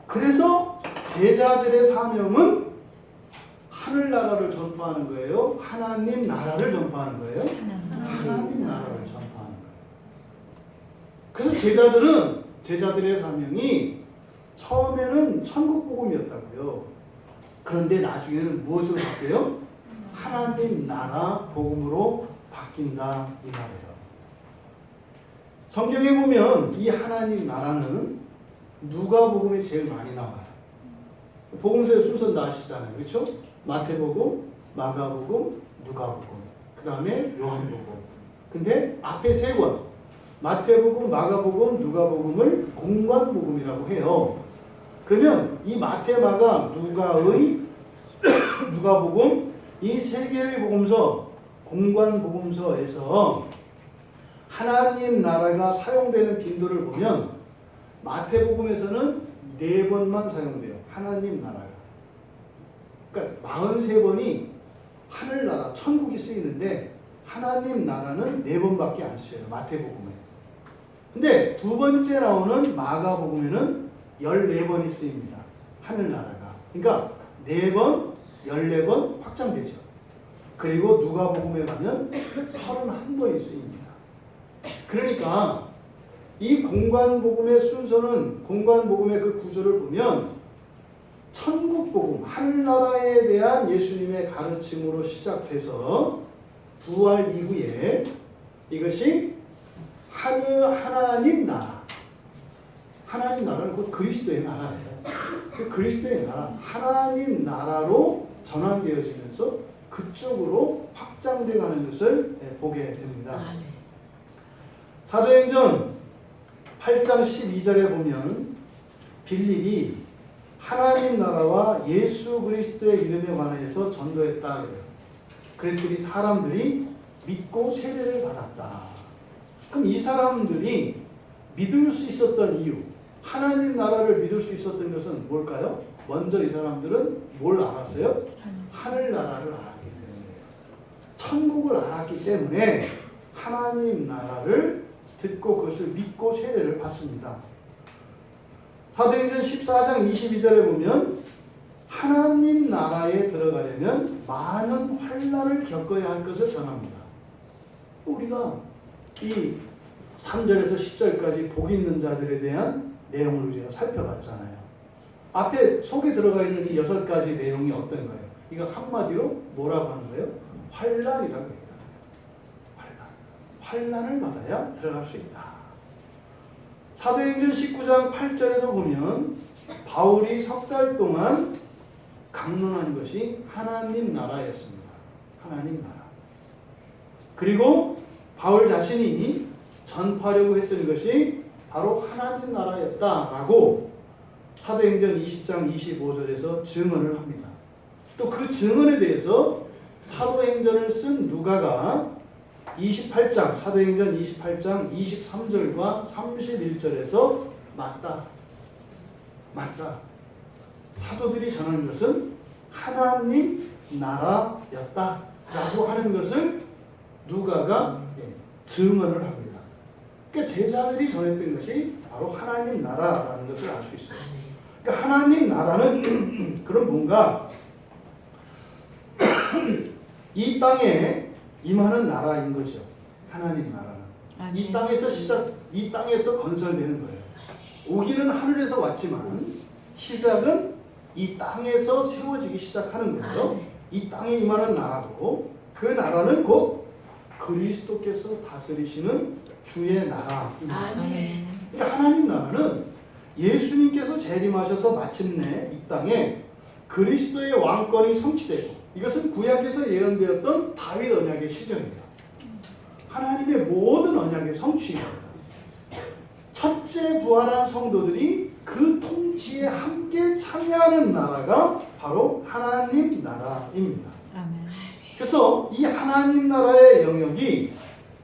그래서 제자들의 사명은 하늘나라를 전파하는 거예요? 하나님 나라를 전파하는 거예요? 하나님 나라를 전파하는 거예요. 그래서 제자들의 사명이 처음에는 천국 복음이었다고요. 그런데 나중에는 무엇으로 바뀌어요? 하나님 나라 복음으로 바뀐다 이 말이에요. 성경에 보면 이 하나님 나라는 누가복음에 제일 많이 나와요. 복음서의 순서는 다 아시잖아요. 그렇죠? 마태복음, 마가복음, 누가복음, 그 다음에 요한복음. 근데 앞에 세 권, 마태복음, 마가복음, 누가복음을 공관복음이라고 해요. 그러면 이 마태, 마가, 누가복음 이 세 개의 복음서, 공관복음서에서 하나님 나라가 사용되는 빈도를 보면 마태복음에서는 4번만 사용돼요. 하나님 나라가. 그러니까 43번이 하늘나라, 천국이 쓰이는데 하나님 나라는 4번밖에 안 쓰여요. 마태복음에. 근데 두 번째 나오는 마가복음에는 14번이 쓰입니다. 하늘나라가. 그러니까 4번, 14번 확장되죠. 그리고 누가복음에 가면 31번이 쓰입니다. 그러니까 이 공관복음의 순서는, 공관복음의 그 구조를 보면 천국복음, 하늘나라에 대한 예수님의 가르침으로 시작돼서 부활 이후에 이것이 하나님 나라, 하나님 나라는 곧 그리스도의 나라예요. 그 그리스도의 나라, 하나님 나라로 전환되어지면서 그쪽으로 확장돼 가는 것을 보게 됩니다. 사도행전 8장 12절에 보면 빌립이 하나님 나라와 예수 그리스도의 이름에 관해서 전도했다 그래요. 그랬더니 사람들이 믿고 세례를 받았다. 그럼 이 사람들이 믿을 수 있었던 이유, 하나님 나라를 믿을 수 있었던 것은 뭘까요? 먼저 이 사람들은 뭘 알았어요? 하늘 나라를 알았기 때문이에요. 천국을 알았기 때문에 하나님 나라를 듣고 그것을 믿고 세례를 받습니다. 사도행전 14장 22절에 보면 하나님 나라에 들어가려면 많은 환난을 겪어야 할 것을 전합니다. 우리가 이 3절에서 10절까지 복 있는 자들에 대한 내용을 우리가 살펴봤잖아요. 앞에 속에 들어가 있는 이 6가지 내용이 어떤 거예요? 이거 한마디로 뭐라고 하는 거예요? 환난이라고 얘기하는 거예요. 환난을 받아야 들어갈 수 있다. 사도행전 19장 8절에도 보면 바울이 3달 동안 강론한 것이 하나님 나라였습니다. 하나님 나라. 그리고 바울 자신이 전파하려고 했던 것이 바로 하나님 나라였다라고 사도행전 20장 25절에서 증언을 합니다. 또 그 증언에 대해서 사도행전을 쓴 누가가 28장, 사도행전 28장 23절과 31절에서 맞다. 사도들이 전하는 것은 하나님 나라였다라고 하는 것을 누가가 증언을 합니다. 그러니까 제자들이 전했던 것이 바로 하나님 나라라는 것을 알 수 있어요. 그러니까 하나님 나라는 그런 뭔가 이 땅에 임하는 나라인 거죠. 하나님 나라는. 이 땅에서 건설되는 거예요. 오기는 하늘에서 왔지만 시작은 이 땅에서 세워지기 시작하는 거예요. 이 땅에 임하는 나라고, 그 나라는 곧 그리스도께서 다스리시는 주의 나라입니다. 그러니까 하나님 나라는 예수님께서 재림하셔서 마침내 이 땅에 그리스도의 왕권이 성취되고, 이것은 구약에서 예언되었던 다윗 언약의 실정이에요. 하나님의 모든 언약의 성취입니다. 첫째 부활한 성도들이 그 통치에 함께 참여하는 나라가 바로 하나님 나라입니다. 아멘. 그래서 이 하나님 나라의 영역이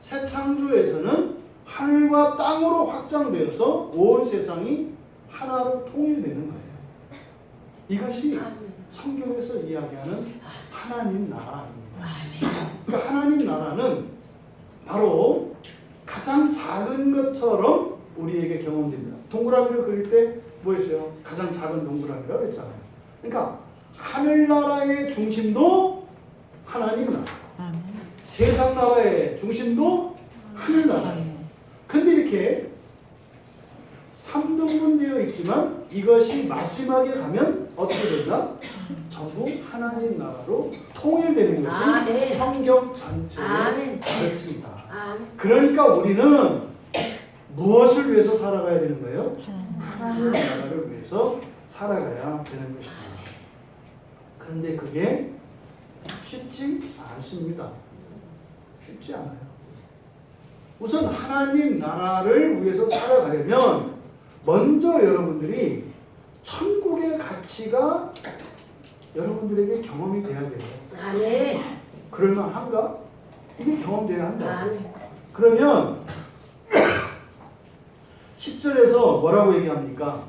새 창조에서는 하늘과 땅으로 확장되어서 온 세상이 하나로 통일되는 거예요. 이것이 아멘. 성경에서 이야기하는 하나님 나라입니다. 아멘. 그러니까 하나님 나라는 바로 가장 작은 것처럼 우리에게 경험됩니다. 동그라미를 그릴 때 뭐였어요? 가장 작은 동그라미라고 했잖아요. 그러니까 하늘나라의 중심도 하나님 나라, 아멘. 세상 나라의 중심도 하늘나라예요. 근데 이렇게 3등분 되어 있지만 이것이 마지막에 가면 어떻게 된다? 전부 하나님 나라로 통일되는 것이 아멘. 성경 전체의 아멘. 가르침이다. 아멘. 그러니까 우리는 무엇을 위해서 살아가야 되는 거예요? 하나님. 하나님 나라를 위해서 살아가야 되는 것이다. 그런데 그게 쉽지 않습니다. 쉽지 않아요. 우선 하나님 나라를 위해서 살아가려면 먼저 여러분들이 천국의 가치가 여러분들에게 경험이 돼야 돼요. 아멘. 그럴만한가? 이게 경험돼야 한다. 아멘. 그러면 10절에서 뭐라고 얘기합니까?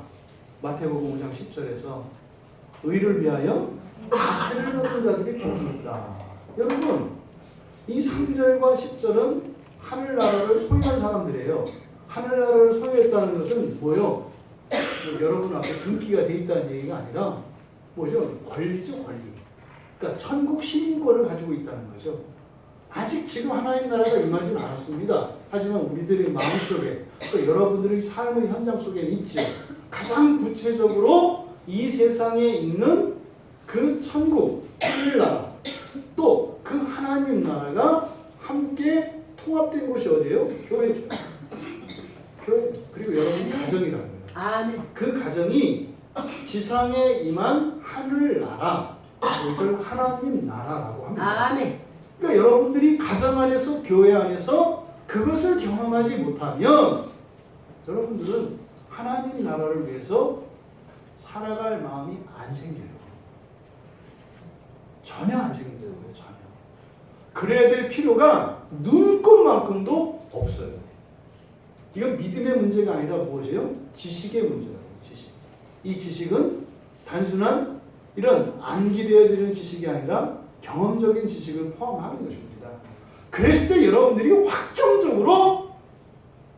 마태복음 5장 10절에서 의를 위하여 박해를 받는 자들이 복이 있다. 여러분, 이 3절과 10절은 하늘나라를 소유한 사람들이에요. 하늘나라를 소유했다는 것은 뭐요? 뭐 여러분 앞에 등기가 돼 있다는 얘기가 아니라 뭐죠? 권리죠, 권리. 그러니까 천국 시민권을 가지고 있다는 거죠. 아직 지금 하나님 나라가 임하지는 않았습니다. 하지만 우리들의 마음속에 또 여러분들의 삶의 현장 속에 있죠. 가장 구체적으로 이 세상에 있는 그 천국, 하늘나라, 또 그 하나님 나라가 함께 통합된 곳이 어디예요? 교회죠. 교회. 그리고 여러분이 가정이라고요. 아멘. 그 가정이 지상에 임한 하늘나라, 이것을 하나님 나라라고 합니다. 아멘. 그러니까 여러분들이 가정 안에서, 교회 안에서 그것을 경험하지 못하면 여러분들은 하나님 나라를 위해서 살아갈 마음이 안 생겨요. 전혀 안 생긴다고요. 전혀. 그래야 될 필요가 눈꽃만큼도 없어요. 이건 믿음의 문제가 아니라 무엇이에요? 지식의 문제라고요. 지식. 이 지식은 단순한 이런 암기되어지는 지식이 아니라 경험적인 지식을 포함하는 것입니다. 그랬을 때 여러분들이 확정적으로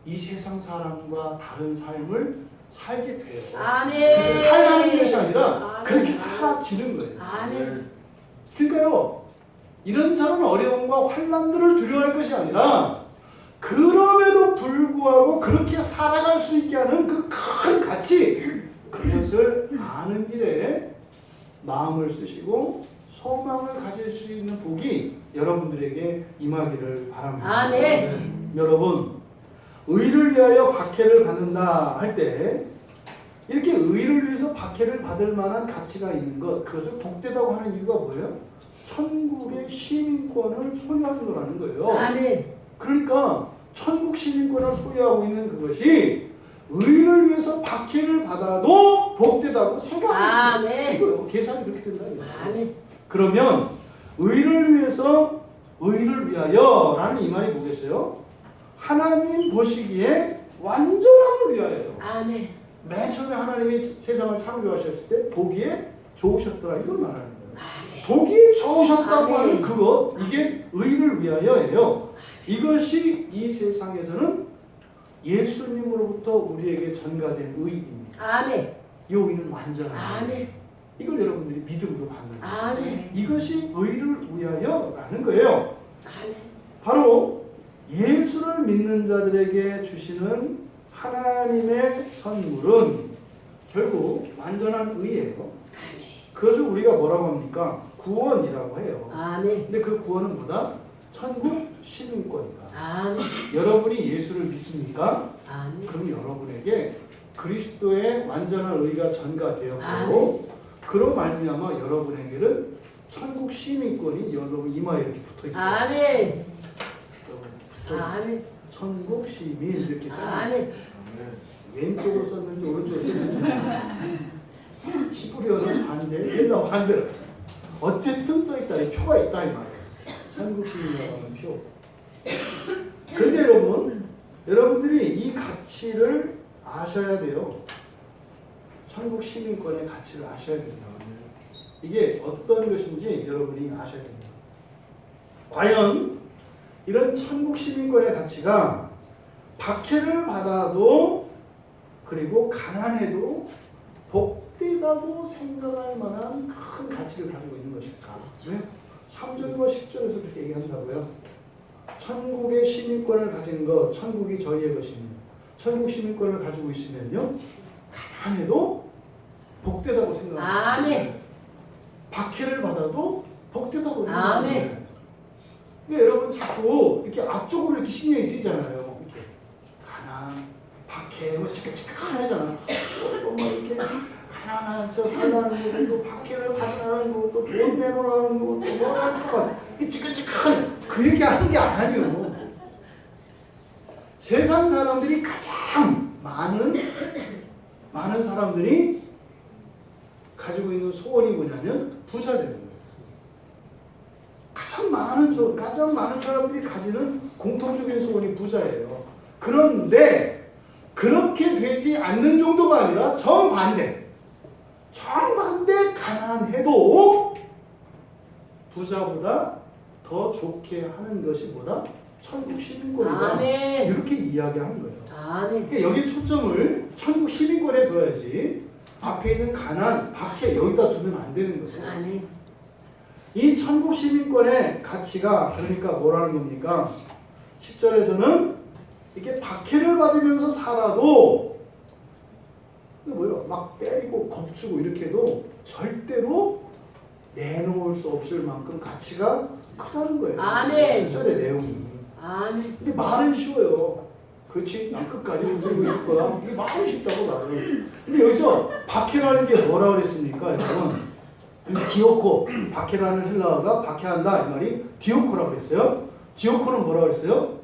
이 세상 사람과 다른 삶을 살게 돼요. 아멘. 그렇게 살라는 것이 아니라 아멘. 그렇게 살아지는 거예요. 아멘. 그러니까요, 이런저런 어려움과 환난들을 두려워할 것이 아니라 그럼에도 불구하고 그렇게 살아갈 수 있게 하는 그 큰 가치, 그것을 아는 일에 마음을 쓰시고 소망을 가질 수 있는 복이 여러분들에게 임하기를 바랍니다. 아멘. 여러분, 의를 위하여 박해를 받는다 할 때 이렇게 의를 위해서 박해를 받을 만한 가치가 있는 것, 그것을 복되다고 하는 이유가 뭐예요? 천국의 시민권을 소유하는 거라는 거예요. 아멘. 그러니까 천국 시민권을 소유하고 있는 그것이 의를 위해서 박해를 받아도 복되다고 생각하는 아멘. 거예요. 계산이 그렇게 된다. 아멘. 그러면 의를 위해서, 의를 위하여라는 이 말이 뭐겠어요? 하나님 보시기에 완전함을 위하여요. 아멘. 맨 처음에 하나님이 세상을 창조하셨을 때 보기에 좋으셨더라, 이걸 말하는 거예요. 아멘. 보기에 좋으셨다고 아멘. 하는 그것, 이게 의를 위하여예요. 이것이 이 세상에서는 예수님으로부터 우리에게 전가된 의입니다. 아멘. 이 의는 완전한 아멘. 의예요. 이걸 여러분들이 믿음으로 받는 거예요. 아멘. 이것이 의를 위하여라는 거예요. 아멘. 바로 예수를 믿는 자들에게 주시는 하나님의 선물은 결국 완전한 의예요. 그것을 우리가 뭐라고 합니까? 구원이라고 해요. 아멘. 근데 그 구원은 뭐다? 천국 시민권이다. 아멘. 여러분이 예수를 믿습니까? 아멘. 그럼 여러분에게 그리스도의 완전한 의가 전가되었고 아멘. 그로 말미암아 여러분에게는 천국 시민권이 여러분 이마에 이렇게 붙어 있어요. 아멘. 여러분, 붙어 있어요. 아멘. 천국 시민 이렇게 써요. 아멘. 왼쪽으로 썼는지 오른쪽으로 썼는지 히브리어는 반대, 헬라어 반대로 했어요. 어쨌든 써있다. 이 표가 있다 이 말이에요. 천국시민이라고 하는 표. 그런데 여러분들이 이 가치를 아셔야 돼요. 천국 시민권의 가치를 아셔야 된다. 이게 어떤 것인지 여러분이 아셔야 됩니다. 과연 이런 천국 시민권의 가치가 박해를 받아도 그리고 가난해도 복되다고 생각할 만한 큰 가치를 가지고 있는 것일까? 네? 3절과 10절에서 그렇게 얘기한다고요. 천국의 시민권을 가진 것, 천국이 저희의 것이며 천국 시민권을 가지고 있으면요 가난해도 복되다고 생각합니다. 아멘. 박해를 받아도 복되다고 아멘. 생각합니다. 그러니까 여러분 자꾸 이렇게 앞쪽으로 이렇게 신경이 쓰이잖아요. 이렇게 가난, 박해, 뭐 찌끈찌끈하잖아. 또 뭐 이렇게 가난해서 살라는 거고, 또 박해를 받으라는 거고, 또 돈 내놓으라는 거고, 또 뭐라는 거고, 이 찌끈찌끈해. 그 얘기 하는 게 아니에요. 세상 사람들이 가장 많은 사람들이 가지고 있는 소원이 뭐냐면 부자 되는 거예요. 가장 많은 사람들이 가지는 공통적인 소원이 부자예요. 그런데 그렇게 되지 않는 정도가 아니라 정반대 가난해도 부자보다 더 좋게 하는 것이 뭐다? 천국 시민권이다. 아멘. 이렇게 이야기하는 거예요. 아멘. 그러니까 여기 초점을 천국 시민권에 둬야지 앞에 있는 가난, 박해 여기다 두면 안 되는 거예요. 아멘. 이 천국 시민권의 가치가 그러니까 뭐라는 겁니까? 10절에서는 이렇게 박해를 받으면서 살아도 막 때리고 겁주고 이렇게 해도 절대로 내놓을 수 없을 만큼 가치가 크다는 거예요. 아멘. 10절의 내용이. 아멘. 근데 말은 쉬워요. 그렇지? 난 끝까지 흔들고 있을 거야. 이게 말은 쉽다고 말은. 근데 여기서 박해라는 게 뭐라 그랬습니까? 여러분? 디오코, 박해라는 헬라어가 박해한다 이 말이 디오코라고 그랬어요. 디오코는 뭐라 그랬어요?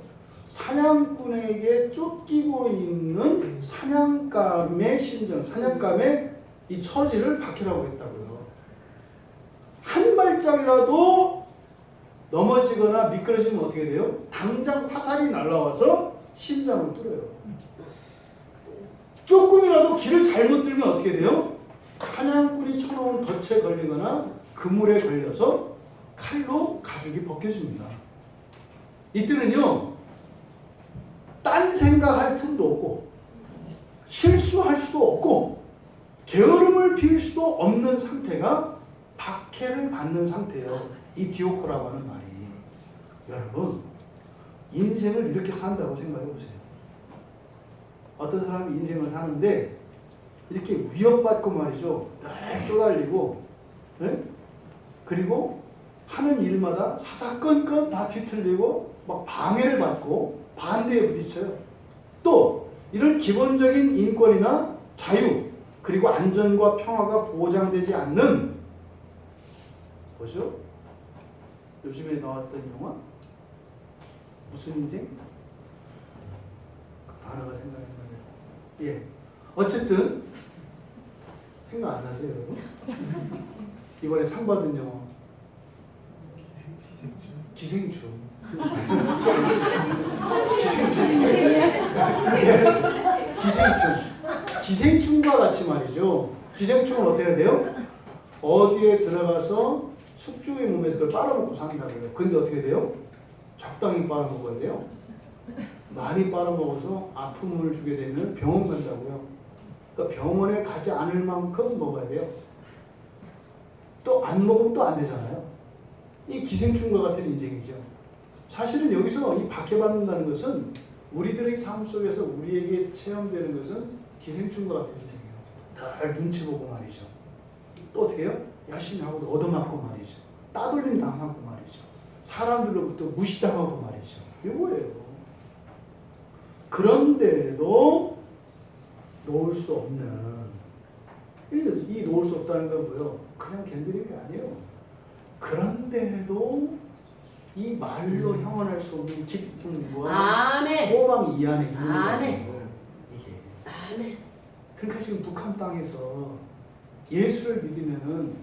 사냥꾼에게 쫓기고 있는 사냥감의 심정, 사냥감의 이 처지를 박해라고 했다고요. 한 발짝이라도 넘어지거나 미끄러지면 어떻게 돼요? 당장 화살이 날아와서 심장을 뚫어요. 조금이라도 길을 잘못 들면 어떻게 돼요? 사냥꾼이 쳐놓은 덫에 걸리거나 그물에 걸려서 칼로 가죽이 벗겨집니다. 이때는요, 딴 생각할 틈도 없고 실수할 수도 없고 게으름을 피울 수도 없는 상태가 박해를 받는 상태예요. 이 디오코라고 하는 말이. 여러분, 인생을 이렇게 산다고 생각해 보세요. 어떤 사람이 인생을 사는데 이렇게 위협받고 말이죠. 늘 쪼달리고, 네? 그리고 하는 일마다 사사건건 다 뒤틀리고 막 방해를 받고 반대에 부딪혀요. 또 이런 기본적인 인권이나 자유 그리고 안전과 평화가 보장되지 않는 뭐죠? 요즘에 나왔던 영화? 무슨 인생? 그 단어가 생각이 나네요. 예. 어쨌든 생각 안 나세요, 여러분? 이번에 상 받은 영화 기생충. 기생충과 같이 말이죠. 기생충은 어떻게 해야 돼요? 어디에 들어가서 숙주의 몸에서 그걸 빨아먹고 산다고 해요. 근데 어떻게 돼요? 적당히 빨아먹어야 돼요. 많이 빨아먹어서 아픔을 주게 되면 병원 간다고요. 그러니까 병원에 가지 않을 만큼 먹어야 돼요. 또 안 먹으면 또 안 되잖아요. 이 기생충과 같은 인생이죠. 사실은 여기서 이 박해받는다는 것은 우리들의 삶 속에서 우리에게 체험되는 것은 기생충과 같은 인생이에요. 늘 눈치 보고 말이죠. 또 어떻게 해요? 열심히 하고 얻어맞고 말이죠. 따돌림 당하고 말이죠. 사람들로부터 무시당하고 말이죠. 이거예요. 그런데도 놓을 수 없는 이 놓을 수 없다는 건 뭐예요? 그냥 견디는 게 아니에요. 그런데도 이 말로 형언할 수 없는 기쁨과 아멘. 소망이 이 안에 있는 아멘. 거예요. 이게 아멘. 그러니까 지금 북한 땅에서 예수를 믿으면은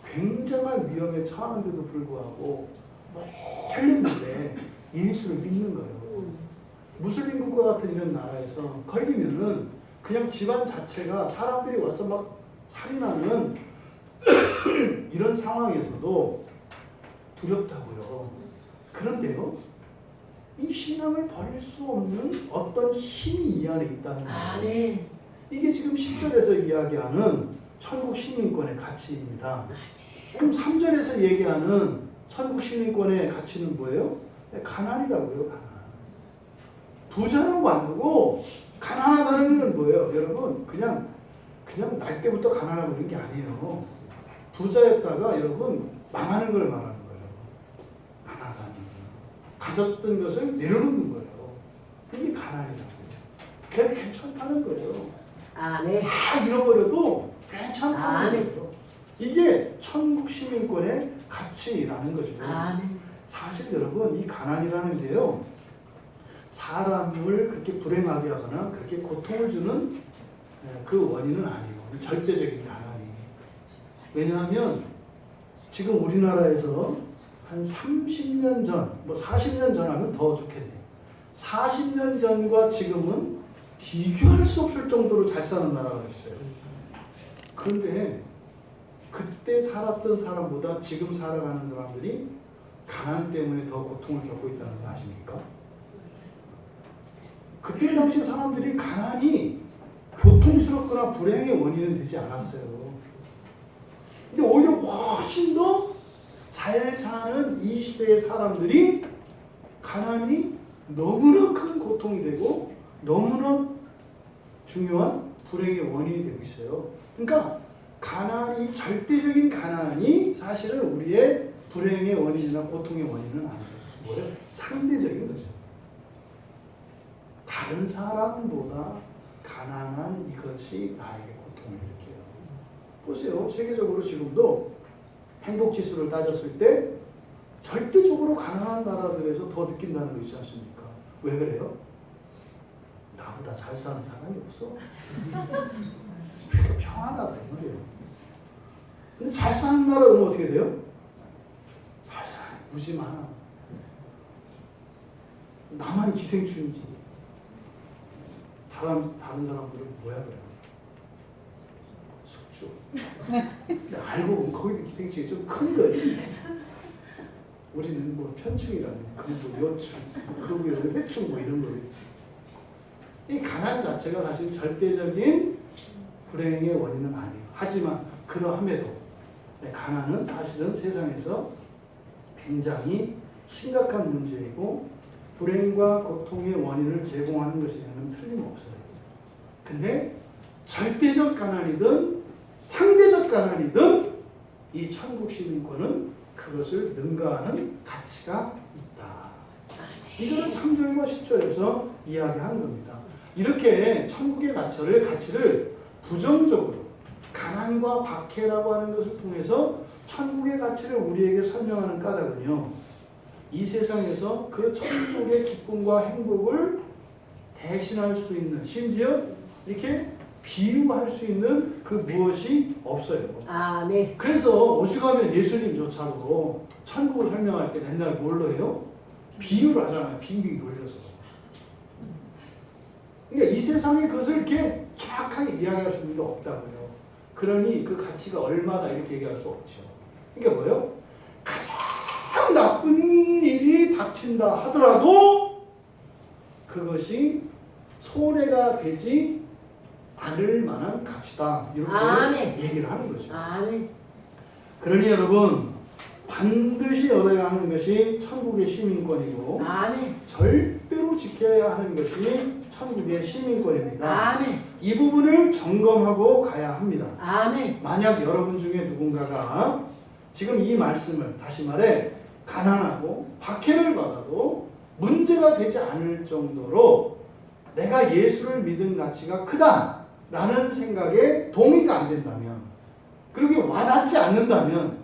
굉장한 위험에 처하는데도 불구하고 걸렸는데 예수를 믿는 거예요. 무슬림 국가 같은 이런 나라에서 걸리면은 그냥 집안 자체가 사람들이 와서 막 살인하는 이런 상황에서도 두렵다고요. 그런데요, 이 신앙을 버릴 수 없는 어떤 힘이 이 안에 있다는 거예요. 아멘. 이게 지금 10절에서 이야기하는 천국 시민권의 가치입니다. 그럼 3절에서 얘기하는 천국 시민권의 가치는 뭐예요? 가난이라고요. 가난. 부자라고 안 두고 가난하다는 건 뭐예요? 여러분 그냥 날 때부터 가난하고 그런 게 아니에요. 부자였다가 여러분 망하는 걸 말하는 거예요. 가난하다는 건. 가졌던 것을 내려놓는 거예요. 이게 가난이라고요. 그게 괜찮다는 거예요. 아멘. 다 잃어버려도 괜찮다는 아멘. 거예요. 이게 천국 시민권의 가치라는 거죠. 아멘. 사실 여러분 이 가난이라는 게요, 사람을 그렇게 불행하게 하거나 그렇게 고통을 주는 그 원인은 아니에요. 절대적인 가난이. 왜냐하면 지금 우리나라에서 한 30년 전, 뭐 40년 전 하면 더 좋겠네요. 40년 전과 지금은 비교할 수 없을 정도로 잘 사는 나라가 있어요. 그런데 그때 살았던 사람보다 지금 살아가는 사람들이 가난 때문에 더 고통을 겪고 있다는 거 아십니까? 그때 당시 사람들이 가난이 고통스럽거나 불행의 원인은 되지 않았어요. 근데 오히려 훨씬 더 잘 사는 이 시대의 사람들이 가난이 너무나 큰 고통이 되고 너무나 중요한 불행의 원인이 되고 있어요. 그러니까 가난이, 절대적인 가난이 사실은 우리의 불행의 원인이나 고통의 원인은 아니에요. 뭐예요? 상대적인 거죠. 다른 사람보다 가난한 이것이 나에게 고통을 일으켜요. 보세요. 세계적으로 지금도 행복지수를 따졌을 때 절대적으로 가난한 나라들에서 더 느낀다는 거 있지 않습니까? 왜 그래요? 나보다 잘 사는 사람이 없어. 평안하다 이 말이에요. 근데 잘 사는 나라 오면 어떻게 돼요? 잘 살아. 무지 많아. 나만 기생충이지. 다른 사람들은 뭐야 그래? 숙주. 근데 알고 보면 거기도 기생충이 좀 큰 거지. 우리는 뭐 편충이라는 그리고 묘충, 그 회충 뭐 이런 거겠지. 이 가난 자체가 사실 절대적인 불행의 원인은 아니에요. 하지만 그러함에도 가난은 사실은 세상에서 굉장히 심각한 문제이고 불행과 고통의 원인을 제공하는 것이라는 틀림없어요. 근데 절대적 가난이든 상대적 가난이든 이 천국 시민권은 그것을 능가하는 가치가 있다. 이거는 3절과 10절에서 이야기하는 겁니다. 이렇게 천국의 가치를 부정적으로 가난과 박해라고 하는 것을 통해서 천국의 가치를 우리에게 설명하는 까닭은요, 이 세상에서 그 천국의 기쁨과 행복을 대신할 수 있는, 심지어 이렇게 비유할 수 있는 그 무엇이 없어요. 아멘. 그래서 오죽하면 예수님조차도 천국을 설명할 때 맨날 뭘로 해요? 비유를 하잖아요. 빙빙 돌려서. 그러니까 이 세상에 그것을 이렇게 정확하게 이야기할 수 있는 게 없다고요. 그러니 그 가치가 얼마다 이렇게 얘기할 수 없죠. 그러니까 뭐예요? 가장 나쁜 일이 닥친다 하더라도 그것이 손해가 되지 않을 만한 가치다. 이렇게 아멘. 얘기를 하는 거죠. 아멘. 그러니 여러분 반드시 얻어야 하는 것이 천국의 시민권이고 아멘. 절대로 지켜야 하는 것이 천국의 시민권입니다. 아멘. 이 부분을 점검하고 가야 합니다. 아멘. 만약 여러분 중에 누군가가 지금 이 말씀을, 다시 말해 가난하고 박해를 받아도 문제가 되지 않을 정도로 내가 예수를 믿은 가치가 크다라는 생각에 동의가 안 된다면, 그리고 와닿지 않는다면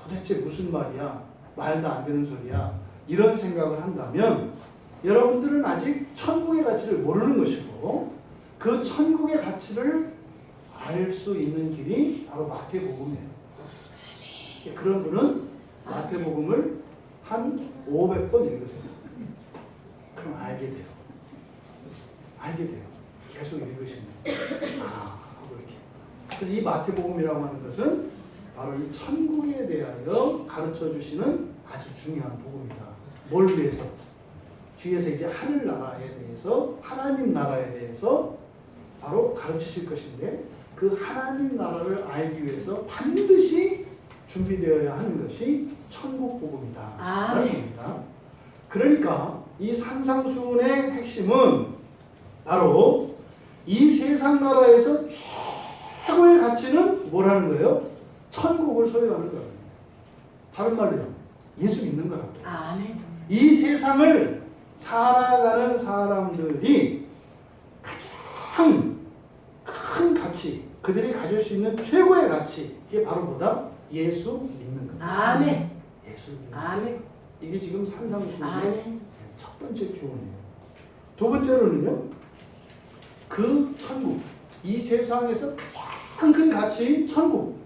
도대체 무슨 말이야? 말도 안 되는 소리야. 이런 생각을 한다면 여러분들은 아직 천국의 가치를 모르는 것이고 그 천국의 가치를 알 수 있는 길이 바로 마태복음이에요. 그런 분은 마태복음을 한 500번 읽으세요. 그럼 알게 돼요. 알게 돼요. 계속 읽으시면 하고 이렇게. 그래서 이 마태복음이라고 하는 것은 바로 이 천국에 대하여 가르쳐 주시는 아주 중요한 복음이다. 뭘 위해서? 뒤에서 이제 하늘나라에 대해서, 하나님 나라에 대해서 바로 가르치실 것인데, 그 하나님 나라를 알기 위해서 반드시 준비되어야 하는 것이 천국 복음이다. 라는 겁니다. 그러니까 이 산상수훈의 핵심은 바로 이 세상 나라에서 최고의 가치는 뭐라는 거예요? 천국을 소유하는 거예요. 다른 말로요, 예수 믿는 거라고요. 아멘. 이 세상을 살아가는 사람들이 가장 큰 가치, 그들이 가질 수 있는 최고의 가치, 이게 바로 뭐다? 예수 믿는 것. 아멘. 예수 믿는 것. 아멘. 이게 지금 산상수훈의 아멘. 첫 번째 교훈이에요. 두 번째로는요, 그 천국, 이 세상에서 가장 큰 가치인 천국,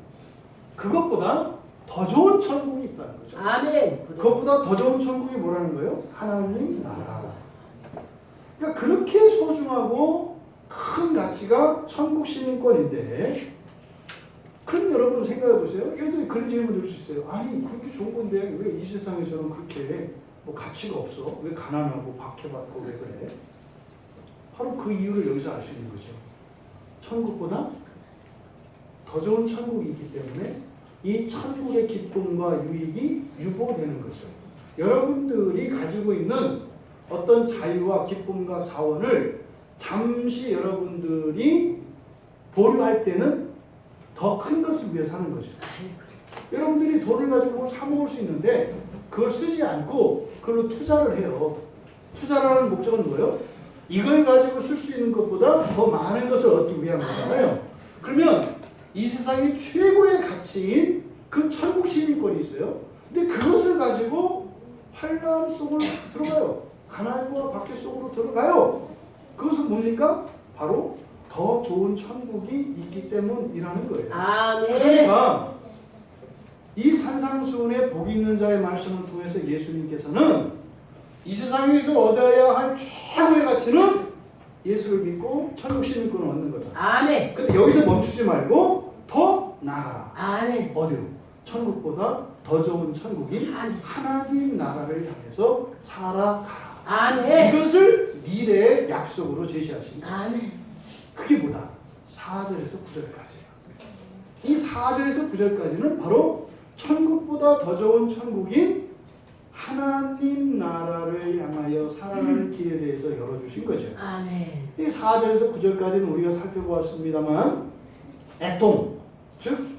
그것보다 더 좋은 천국이 있다는 거죠. 아멘. 그것보다 더 좋은 천국이 뭐라는 거예요? 하나님 나라. 그러니까 그렇게 소중하고 큰 가치가 천국 시민권인데, 그럼 여러분 생각해 보세요. 여기서 그런 질문 드릴 수 있어요. 아니, 그렇게 좋은 건데 왜 이 세상에서는 그렇게 뭐 가치가 없어? 왜 가난하고 박해받고 왜 그래? 바로 그 이유를 여기서 알 수 있는 거죠. 천국보다 더 좋은 천국이 있기 때문에 이 천국의 기쁨과 유익이 유보되는 거죠. 여러분들이 가지고 있는 어떤 자유와 기쁨과 자원을 잠시 여러분들이 보류할 때는 더 큰 것을 위해서 하는 거죠. 여러분들이 돈을 가지고 사 먹을 수 있는데 그걸 쓰지 않고 그걸로 투자를 해요. 투자라는 목적은 뭐예요? 이걸 가지고 쓸 수 있는 것보다 더 많은 것을 얻기 위한 거잖아요. 그러면 이 세상의 최고의 가치인 그 천국 시민권이 있어요. 근데 그것을 가지고 환난 속으로 들어가요. 가난과 박해 속으로 들어가요. 그것은 뭡니까? 바로 더 좋은 천국이 있기 때문이라는 거예요. 아멘. 그러니까 이 산상수훈의 복이 있는 자의 말씀을 통해서 예수님께서는 이 세상에서 얻어야 할 최고의 가치는 예수를 믿고 천국 시민권을 얻는 거다. 아멘. 근데 여기서 멈추지 말고 더 나아가라. 아멘. 어디로? 천국보다 더 좋은 천국인 아멘. 하나님 나라를 향해서 살아가라. 아멘. 이것을 미래의 약속으로 제시하십니다. 아멘. 그게 뭐다? 4절에서 9절까지예요. 이 4절에서 9절까지는 바로 천국보다 더 좋은 천국인 하나님 나라를 향하여 살아가는 길에 대해서 열어주신 거죠. 아멘. 이 4절에서 9절까지는 우리가 살펴보았습니다만, 애통, 즉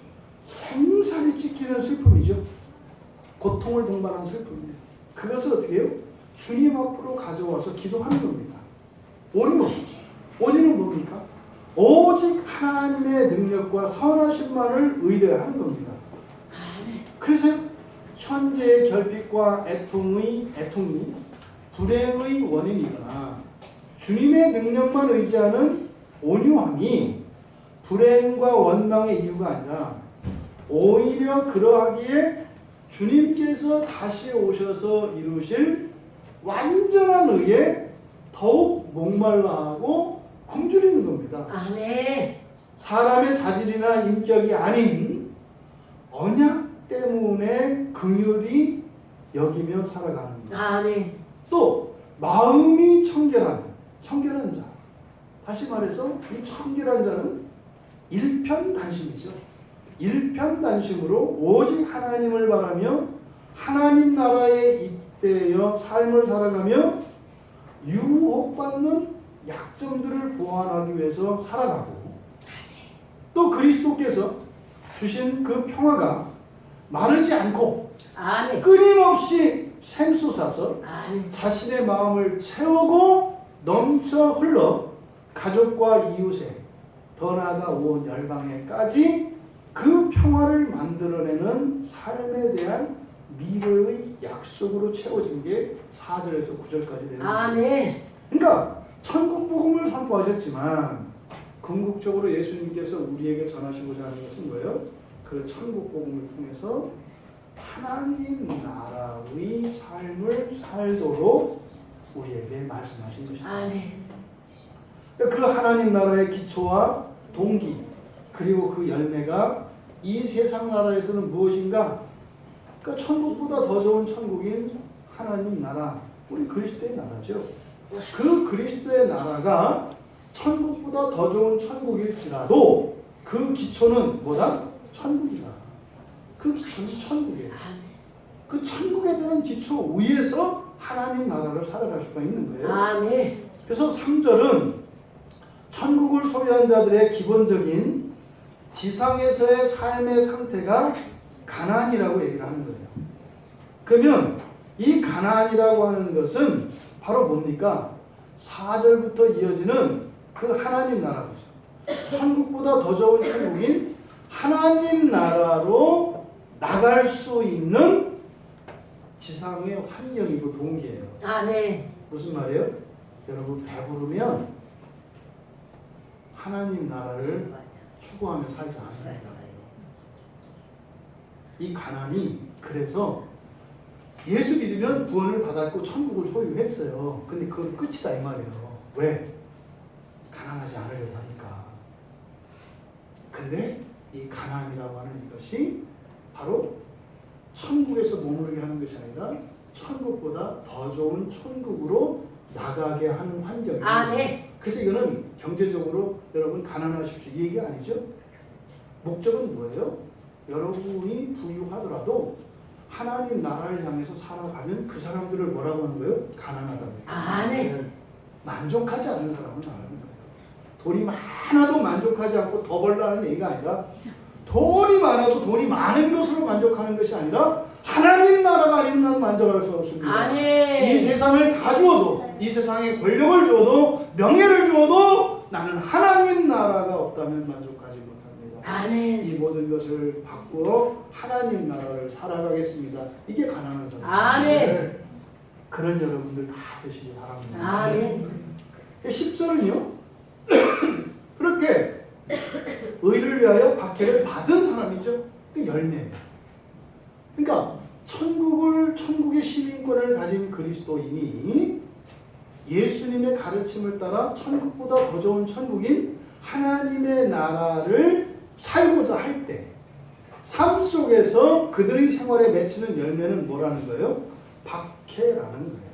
생살이 찢기는 슬픔이죠. 고통을 동반한 슬픔이에요. 그것을 어떻게 해요? 주님 앞으로 가져와서 기도하는 겁니다. 원인은 뭡니까? 오직 하나님의 능력과 선하심만을 의뢰하는 겁니다. 그래서 현재의 결핍과 애통이 불행의 원인이거나 주님의 능력만 의지하는 온유함이 불행과 원망의 이유가 아니라 오히려 그러하기에 주님께서 다시 오셔서 이루실 완전한 의에 더욱 목말라하고 굶주리는 겁니다. 아멘. 사람의 자질이나 인격이 아닌 언약 때문에 긍휼히 여기며 살아가는 것. 아멘. 또 마음이 청결한 자. 다시 말해서 이 청결한 자는 일편단심이죠. 일편단심으로 오직 하나님을 바라며 하나님 나라에 입대하여 삶을 살아가며 유혹받는 약점들을 보완하기 위해서 살아가고, 또 그리스도께서 주신 그 평화가 마르지 않고 아멘. 끊임없이 샘솟아서 아멘. 자신의 마음을 채우고 넘쳐 흘러 가족과 이웃에, 더 나아가 온 열방에까지 그 평화를 만들어내는 삶에 대한 미래의 약속으로 채워진 게 4절에서 9절까지 되는 거예요. 아멘. 그러니까 천국 복음을 선포하셨지만 궁극적으로 예수님께서 우리에게 전하시고자 하는 것은 뭐예요? 그 천국 복음을 통해서 하나님 나라의 삶을 살도록 우리에게 말씀하신 것입니다. 아멘. 그 하나님 나라의 기초와 동기 그리고 그 열매가 이 세상 나라에서는 무엇인가? 그러니까 천국보다 더 좋은 천국인 하나님 나라, 우리 그리스도의 나라죠. 그 그리스도의 나라가 천국보다 더 좋은 천국일지라도 그 기초는 뭐다? 천국이다. 그 기초는 천국이에요. 그 천국에 대한 기초 위에서 하나님 나라를 살아갈 수가 있는 거예요. 아멘. 그래서 3절은 천국을 소유한 자들의 기본적인 지상에서의 삶의 상태가 가나안이라고 얘기를 하는 거예요. 그러면 이 가나안이라고 하는 것은 바로 뭡니까? 4절부터 이어지는 그 하나님 나라죠. 천국보다 더 좋은 천국인 하나님 나라로 나갈 수 있는 지상의 환경이고 동기예요. 아멘. 무슨 말이에요? 여러분 배부르면 하나님 나라를 추구하며 살지 않습니다. 이 가난이 그래서 예수 믿으면 구원을 받았고 천국을 소유했어요. 근데 그건 끝이다 이 말이에요. 왜? 가난하지 않으려고 하니까. 근데 이 가난이라고 하는 이것이 바로 천국에서 머무르게 하는 것이 아니라 천국보다 더 좋은 천국으로 나가게 하는 환경이에요. 아멘. 그래서 이거는 경제적으로 여러분 가난하십시오 이 얘기 아니죠? 목적은 뭐예요? 여러분이 부유하더라도 하나님 나라를 향해서 살아가면 그 사람들을 뭐라고 하는 거예요? 가난하다고. 아멘. 만족하지 않는 사람은 안 하는 거예요. 돈이 많아도 만족하지 않고 더 벌라는 얘기가 아니라 돈이 많아도 돈이 많은 것으로 만족하는 것이 아니라 하나님 나라가 아니면 나는 만족할 수 없습니다. 아멘. 이 세상을 다 주어도 이 세상에 권력을 주어도 명예를 주어도 나는 하나님 나라가 없다면 만족하지 못합니다. 아멘. 이 모든 것을 바꾸어 하나님 나라를 살아가겠습니다. 이게 가난한 사람. 아멘. 그런 여러분들 다 되시기 바랍니다. 아멘. 10절은요. 그렇게 의를 위하여 박해를 받은 사람이죠. 그 열매예요. 그러니까 천국의 시민권을 가진 그리스도인이 예수님의 가르침을 따라 천국보다 더 좋은 천국인 하나님의 나라를 살고자 할 때 삶 속에서 그들의 생활에 맺히는 열매는 뭐라는 거예요? 박해라는 거예요.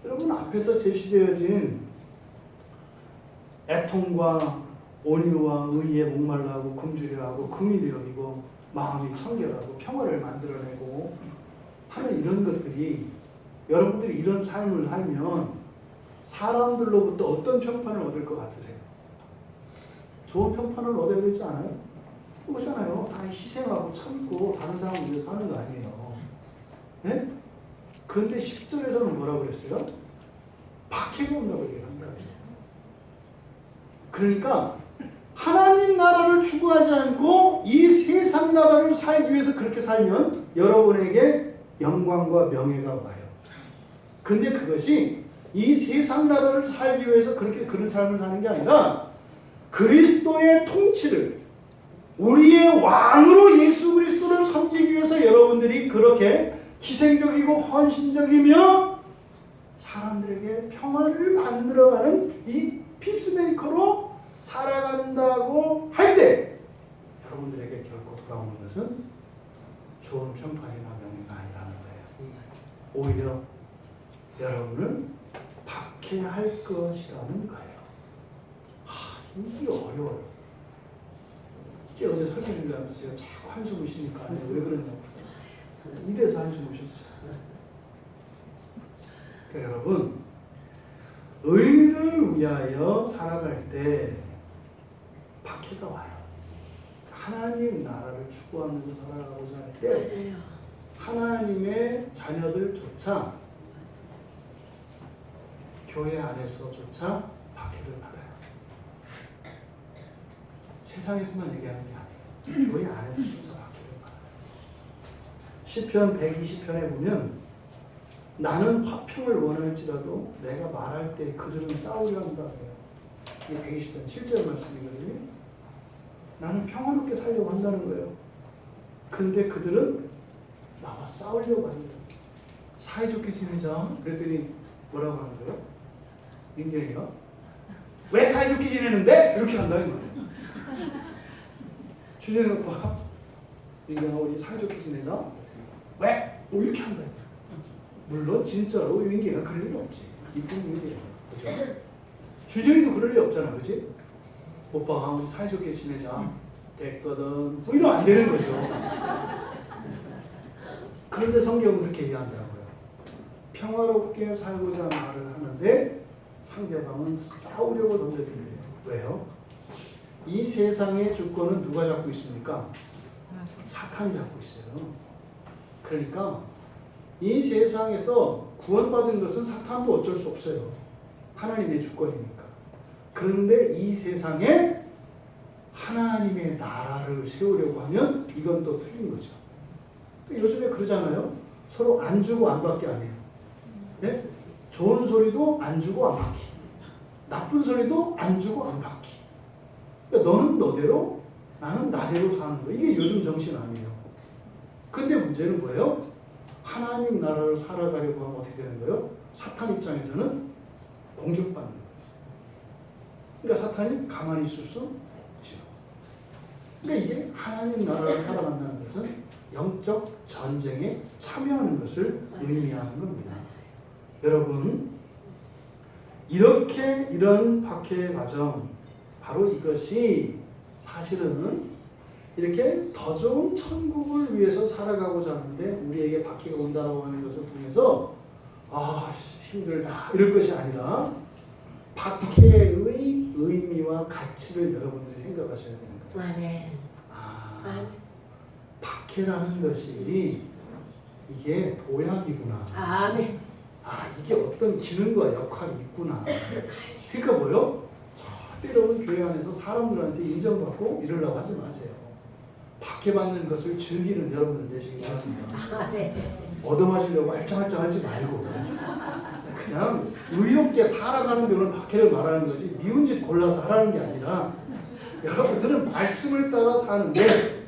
여러분 앞에서 제시되어진 애통과 온유와 의에 목말라하고 굶주려하고 금일이 여기고 마음이 청결하고 평화를 만들어내고 하는 이런 것들이 여러분들이 이런 삶을 살면 사람들로부터 어떤 평판을 얻을 것 같으세요? 좋은 평판을 얻어야 되지 않아요? 그거잖아요. 다 희생하고 참고 다른 사람을 위해서 하는 거 아니에요. 네? 그런데 10절에서는 뭐라고 그랬어요? 박해가 온다고 얘기를 한다. 그러니까 하나님 나라를 추구하지 않고 이 세상 나라를 살기 위해서 그렇게 살면 여러분에게 영광과 명예가 와요. 근데 그것이 이 세상 나라를 살기 위해서 그런 삶을 사는 게 아니라 그리스도의 통치를 우리의 왕으로 예수 그리스도를 섬기기 위해서 여러분들이 그렇게 희생적이고 헌신적이며 사람들에게 평화를 만들어가는 이 피스메이커로 살아간다고 할 때 여러분들에게 결코 돌아오는 것은 좋은 평판이나 명예가 아니라는 거예요. 오히려 여러분을 박해할 것이라는 거예요. 이게 어려워요. 이게 어제 설교 준비하면서 제가 자꾸 한숨을 쉬니까 왜 그러냐고 이래서 한숨을 쉬었어요. 그러니까 여러분 의를 위하여 살아갈 때 박해가 와요. 하나님 나라를 추구하면서 살아가고자 할 때 하나님의 자녀들조차 교회 안에서조차 박해를 받아요. 세상에서만 얘기하는 게 아니에요. 교회 안에서조차 박해를 받아요. 시편 120편에 보면 나는 화평을 원할지라도 내가 말할 때 그들은 싸우려 한다고요. 이게 120편 7절 말씀이거든요. 나는 평화롭게 살려고 한다는 거예요. 그런데 그들은 나와 싸우려고 합니다. 사이좋게 지내자. 그랬더니 뭐라고 하는 거예요? 민경이가 왜 사이좋게 지내는데? 이렇게 한다 이 말이에요. 준영이 오빠가 민경아 우리 사이좋게 지내자. 왜? 뭐 이렇게 한다. 물론 진짜로 민경이가 그럴 일 없지. 이쁜 민경이야. 그죠? 준영이도 그럴 일 없잖아. 그치? 오빠가 우리 사이좋게 지내자. 됐거든. 뭐 이러면 안 되는 거죠. 그런데 성경은 그렇게 얘기한다고요. 평화롭게 살고자 말을 하는데 상대방은 싸우려고 던져준대요. 왜요? 이 세상의 주권은 누가 잡고 있습니까? 사탄이 잡고 있어요. 그러니까 이 세상에서 구원받은 것은 사탄도 어쩔 수 없어요. 하나님의 주권이니까. 그런데 이 세상에 하나님의 나라를 세우려고 하면 이건 또 틀린 거죠. 요즘에 그러잖아요. 서로 안 주고 안 받게 안 해요. 네? 좋은 소리도 안 주고 안 받기. 나쁜 소리도 안 주고 안 받기. 그러니까 너는 너대로 나는 나대로 사는 거. 이게 요즘 정신 아니에요. 근데 문제는 뭐예요? 하나님 나라를 살아가려고 하면 어떻게 되는 거예요? 사탄 입장에서는 공격받는 거예요. 그러니까 사탄이 가만히 있을 수 없죠. 그러니까 이게 하나님 나라를 살아간다는 것은 영적 전쟁에 참여하는 것을 의미하는 겁니다. 여러분, 이런 박해의 과정, 바로 이것이 사실은 이렇게 더 좋은 천국을 위해서 살아가고자 하는데 우리에게 박해가 온다고 하는 것을 통해서 힘들다 이럴 것이 아니라 박해의 의미와 가치를 여러분들이 생각하셔야 되는 거예요. 아멘. 박해라는 것이 이게 보약이구나. 아멘. 이게 어떤 기능과 역할이 있구나. 그러니까 뭐요? 절대 여러분 교회 안에서 사람들한테 인정받고 이러려고 하지 마세요. 박해받는 것을 즐기는 여러분들 되시기 바랍니다. 얻어맞으려고 알짱알짱 하지 말고 그냥 의롭게 살아가는 데는 박해를 말하는 것이 미운 짓 골라서 하라는 게 아니라 여러분들은 말씀을 따라 사는데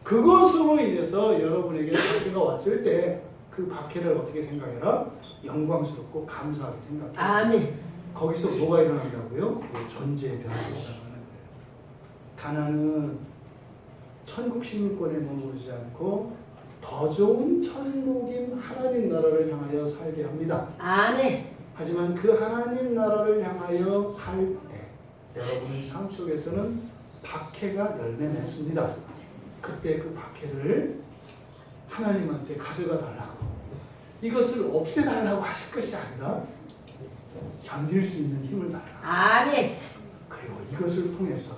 그것으로 인해서 여러분에게 박해가 왔을 때 그 박해를 어떻게 생각해라? 영광스럽고 감사하게 생각해라. 아멘. 거기서 뭐가 일어난다고요? 존재의 변화가 일어나는 거예요. 가나안은 천국 시민권에 머무르지 않고 더 좋은 천국인 하나님 나라를 향하여 살게 합니다. 아멘. 하지만 그 하나님 나라를 향하여 살 때 여러분의 삶 속에서는 박해가 열매 맺습니다. 그때 그 박해를 하나님한테 가져가 달라고, 이것을 없애달라고 하실 것이 아니라 견딜 수 있는 힘을 달라. 아멘. 그리고 이것을 통해서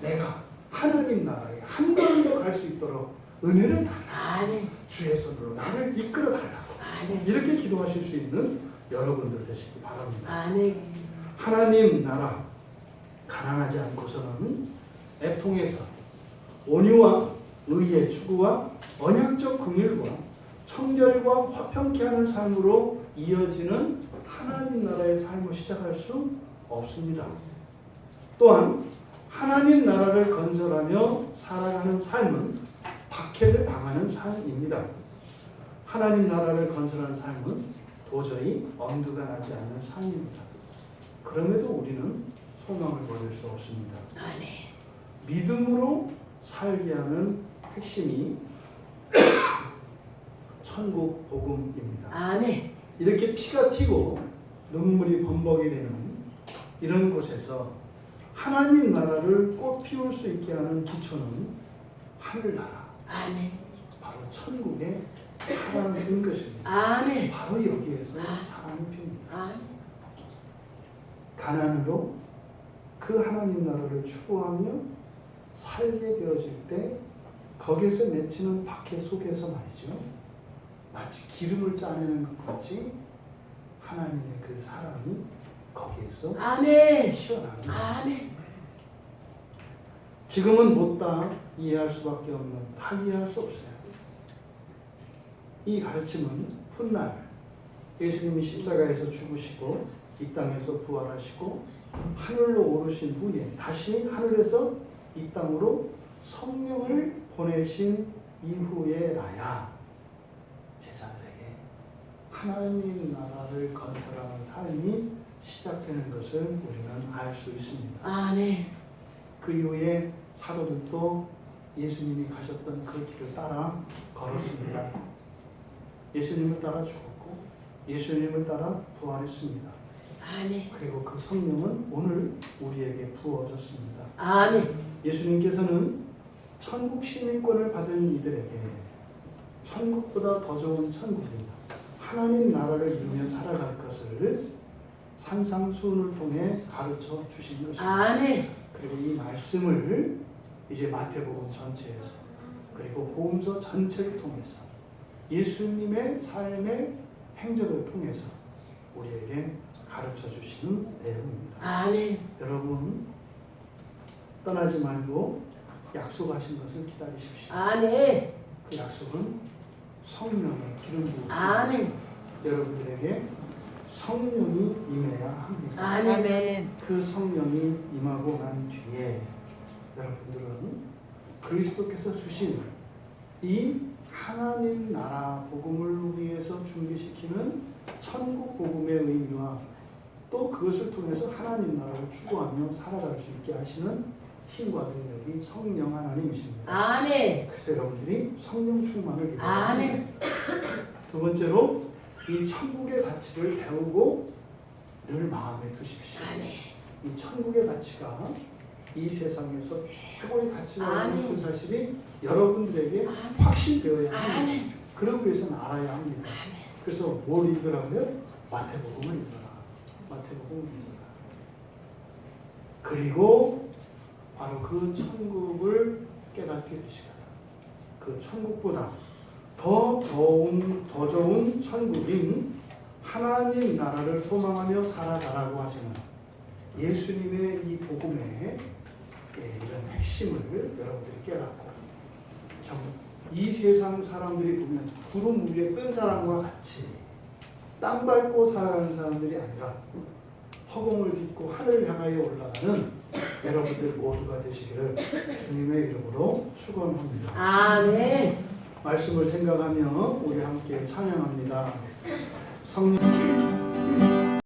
내가 하나님 나라에 한 걸음 더 갈 수 있도록 은혜를 달라. 아멘. 주의 손으로 나를 이끌어 달라고. 아멘. 이렇게 기도하실 수 있는 여러분들 되시기 바랍니다. 아멘. 하나님 나라 가난하지 않고서는 애통에서 온유와 의의 추구와 언약적 긍휼과 청결과 화평케 하는 삶으로 이어지는 하나님 나라의 삶을 시작할 수 없습니다. 또한 하나님 나라를 건설하며 살아가는 삶은 박해를 당하는 삶입니다. 하나님 나라를 건설하는 삶은 도저히 엄두가 나지 않는 삶입니다. 그럼에도 우리는 소망을 버릴 수 없습니다. 아멘. 믿음으로 살게 하는 핵심이 천국 복음입니다. 아멘. 이렇게 피가 튀고 눈물이 범벅이 되는 이런 곳에서 하나님 나라를 꽃 피울 수 있게 하는 기초는 하늘나라, 아멘. 바로 천국에 사랑이 든 것입니다. 아멘. 바로 여기에서 사랑이 핍니다. 아멘. 가난으로 그 하나님 나라를 추구하며 살게 되어질 때 거기에서 맺히는 박해 속에서 말이죠, 마치 기름을 짜내는 것 같이 하나님의 그 사랑이 거기에서 아멘. 피어나는 거예요. 아멘. 지금은 못다 이해할 수밖에 없는, 다 이해할 수 없어요. 이 가르침은 훗날 예수님이 십자가에서 죽으시고 이 땅에서 부활하시고 하늘로 오르신 후에 다시 하늘에서 이 땅으로 성령을 보내신 이후에라야 제자들에게 하나님 나라를 건설하는 삶이 시작되는 것을 우리는 알 수 있습니다. 아멘. 그 이후에 사도들도 예수님이 가셨던 그 길을 따라 걸었습니다. 예수님을 따라 죽었고 예수님을 따라 부활했습니다. 아멘. 그리고 그 성령은 오늘 우리에게 부어졌습니다. 아멘. 예수님께서는 천국 시민권을 받은 이들에게 천국보다 더 좋은 천국입니다. 하나님 나라를 이루며 살아갈 것을 산상수훈을 통해 가르쳐 주신 것입니다. 아멘. 그리고 이 말씀을 이제 마태복음 전체에서 그리고 복음서 전체를 통해서 예수님의 삶의 행적을 통해서 우리에게 가르쳐 주시는 내용입니다. 아멘. 여러분 떠나지 말고 약속하신 것을 기다리십시오. 아멘. 그 약속은 성령의 기름 부으심. 아멘. 여러분들에게 성령이 임해야 합니다. 아멘. 그 성령이 임하고 난 뒤에 여러분들은 그리스도께서 주신 이 하나님 나라 복음을 위해서 준비시키는 천국 복음의 의미와 또 그것을 통해서 하나님 나라를 추구하며 살아갈 수 있게 하시는 힘과 능력이 성령 하나님이십니다. 아멘. 그래서 여러분들이 성령 충만을 기도합니다. 아멘. 두 번째로 이 천국의 가치를 배우고 늘 마음에 두십시오. 아멘. 이 천국의 가치가 이 세상에서 최고의 가치가 있는 아멘. 그 사실이 여러분들에게 아멘. 확신되어야 합니다. 아멘. 그러기 위해서는 알아야 합니다. 아멘. 그래서 뭘 읽으라고요? 마태복음을 읽어라. 마태복음을 읽어라. 그리고 바로 그 천국을 깨닫게 되시거든. 그 천국보다 더 좋은 천국인 하나님 나라를 소망하며 살아가라고 하시는 예수님의 이 복음의 이런 핵심을 여러분들이 깨닫고 이 세상 사람들이 보면 구름 위에 뜬 사람과 같이 땅 밟고 살아가는 사람들이 아니라 허공을 딛고 하늘을 향하여 올라가는 여러분들 모두가 되시기를 주님의 이름으로 축원합니다. 아멘. 말씀을 생각하며 우리 함께 찬양합니다. 성령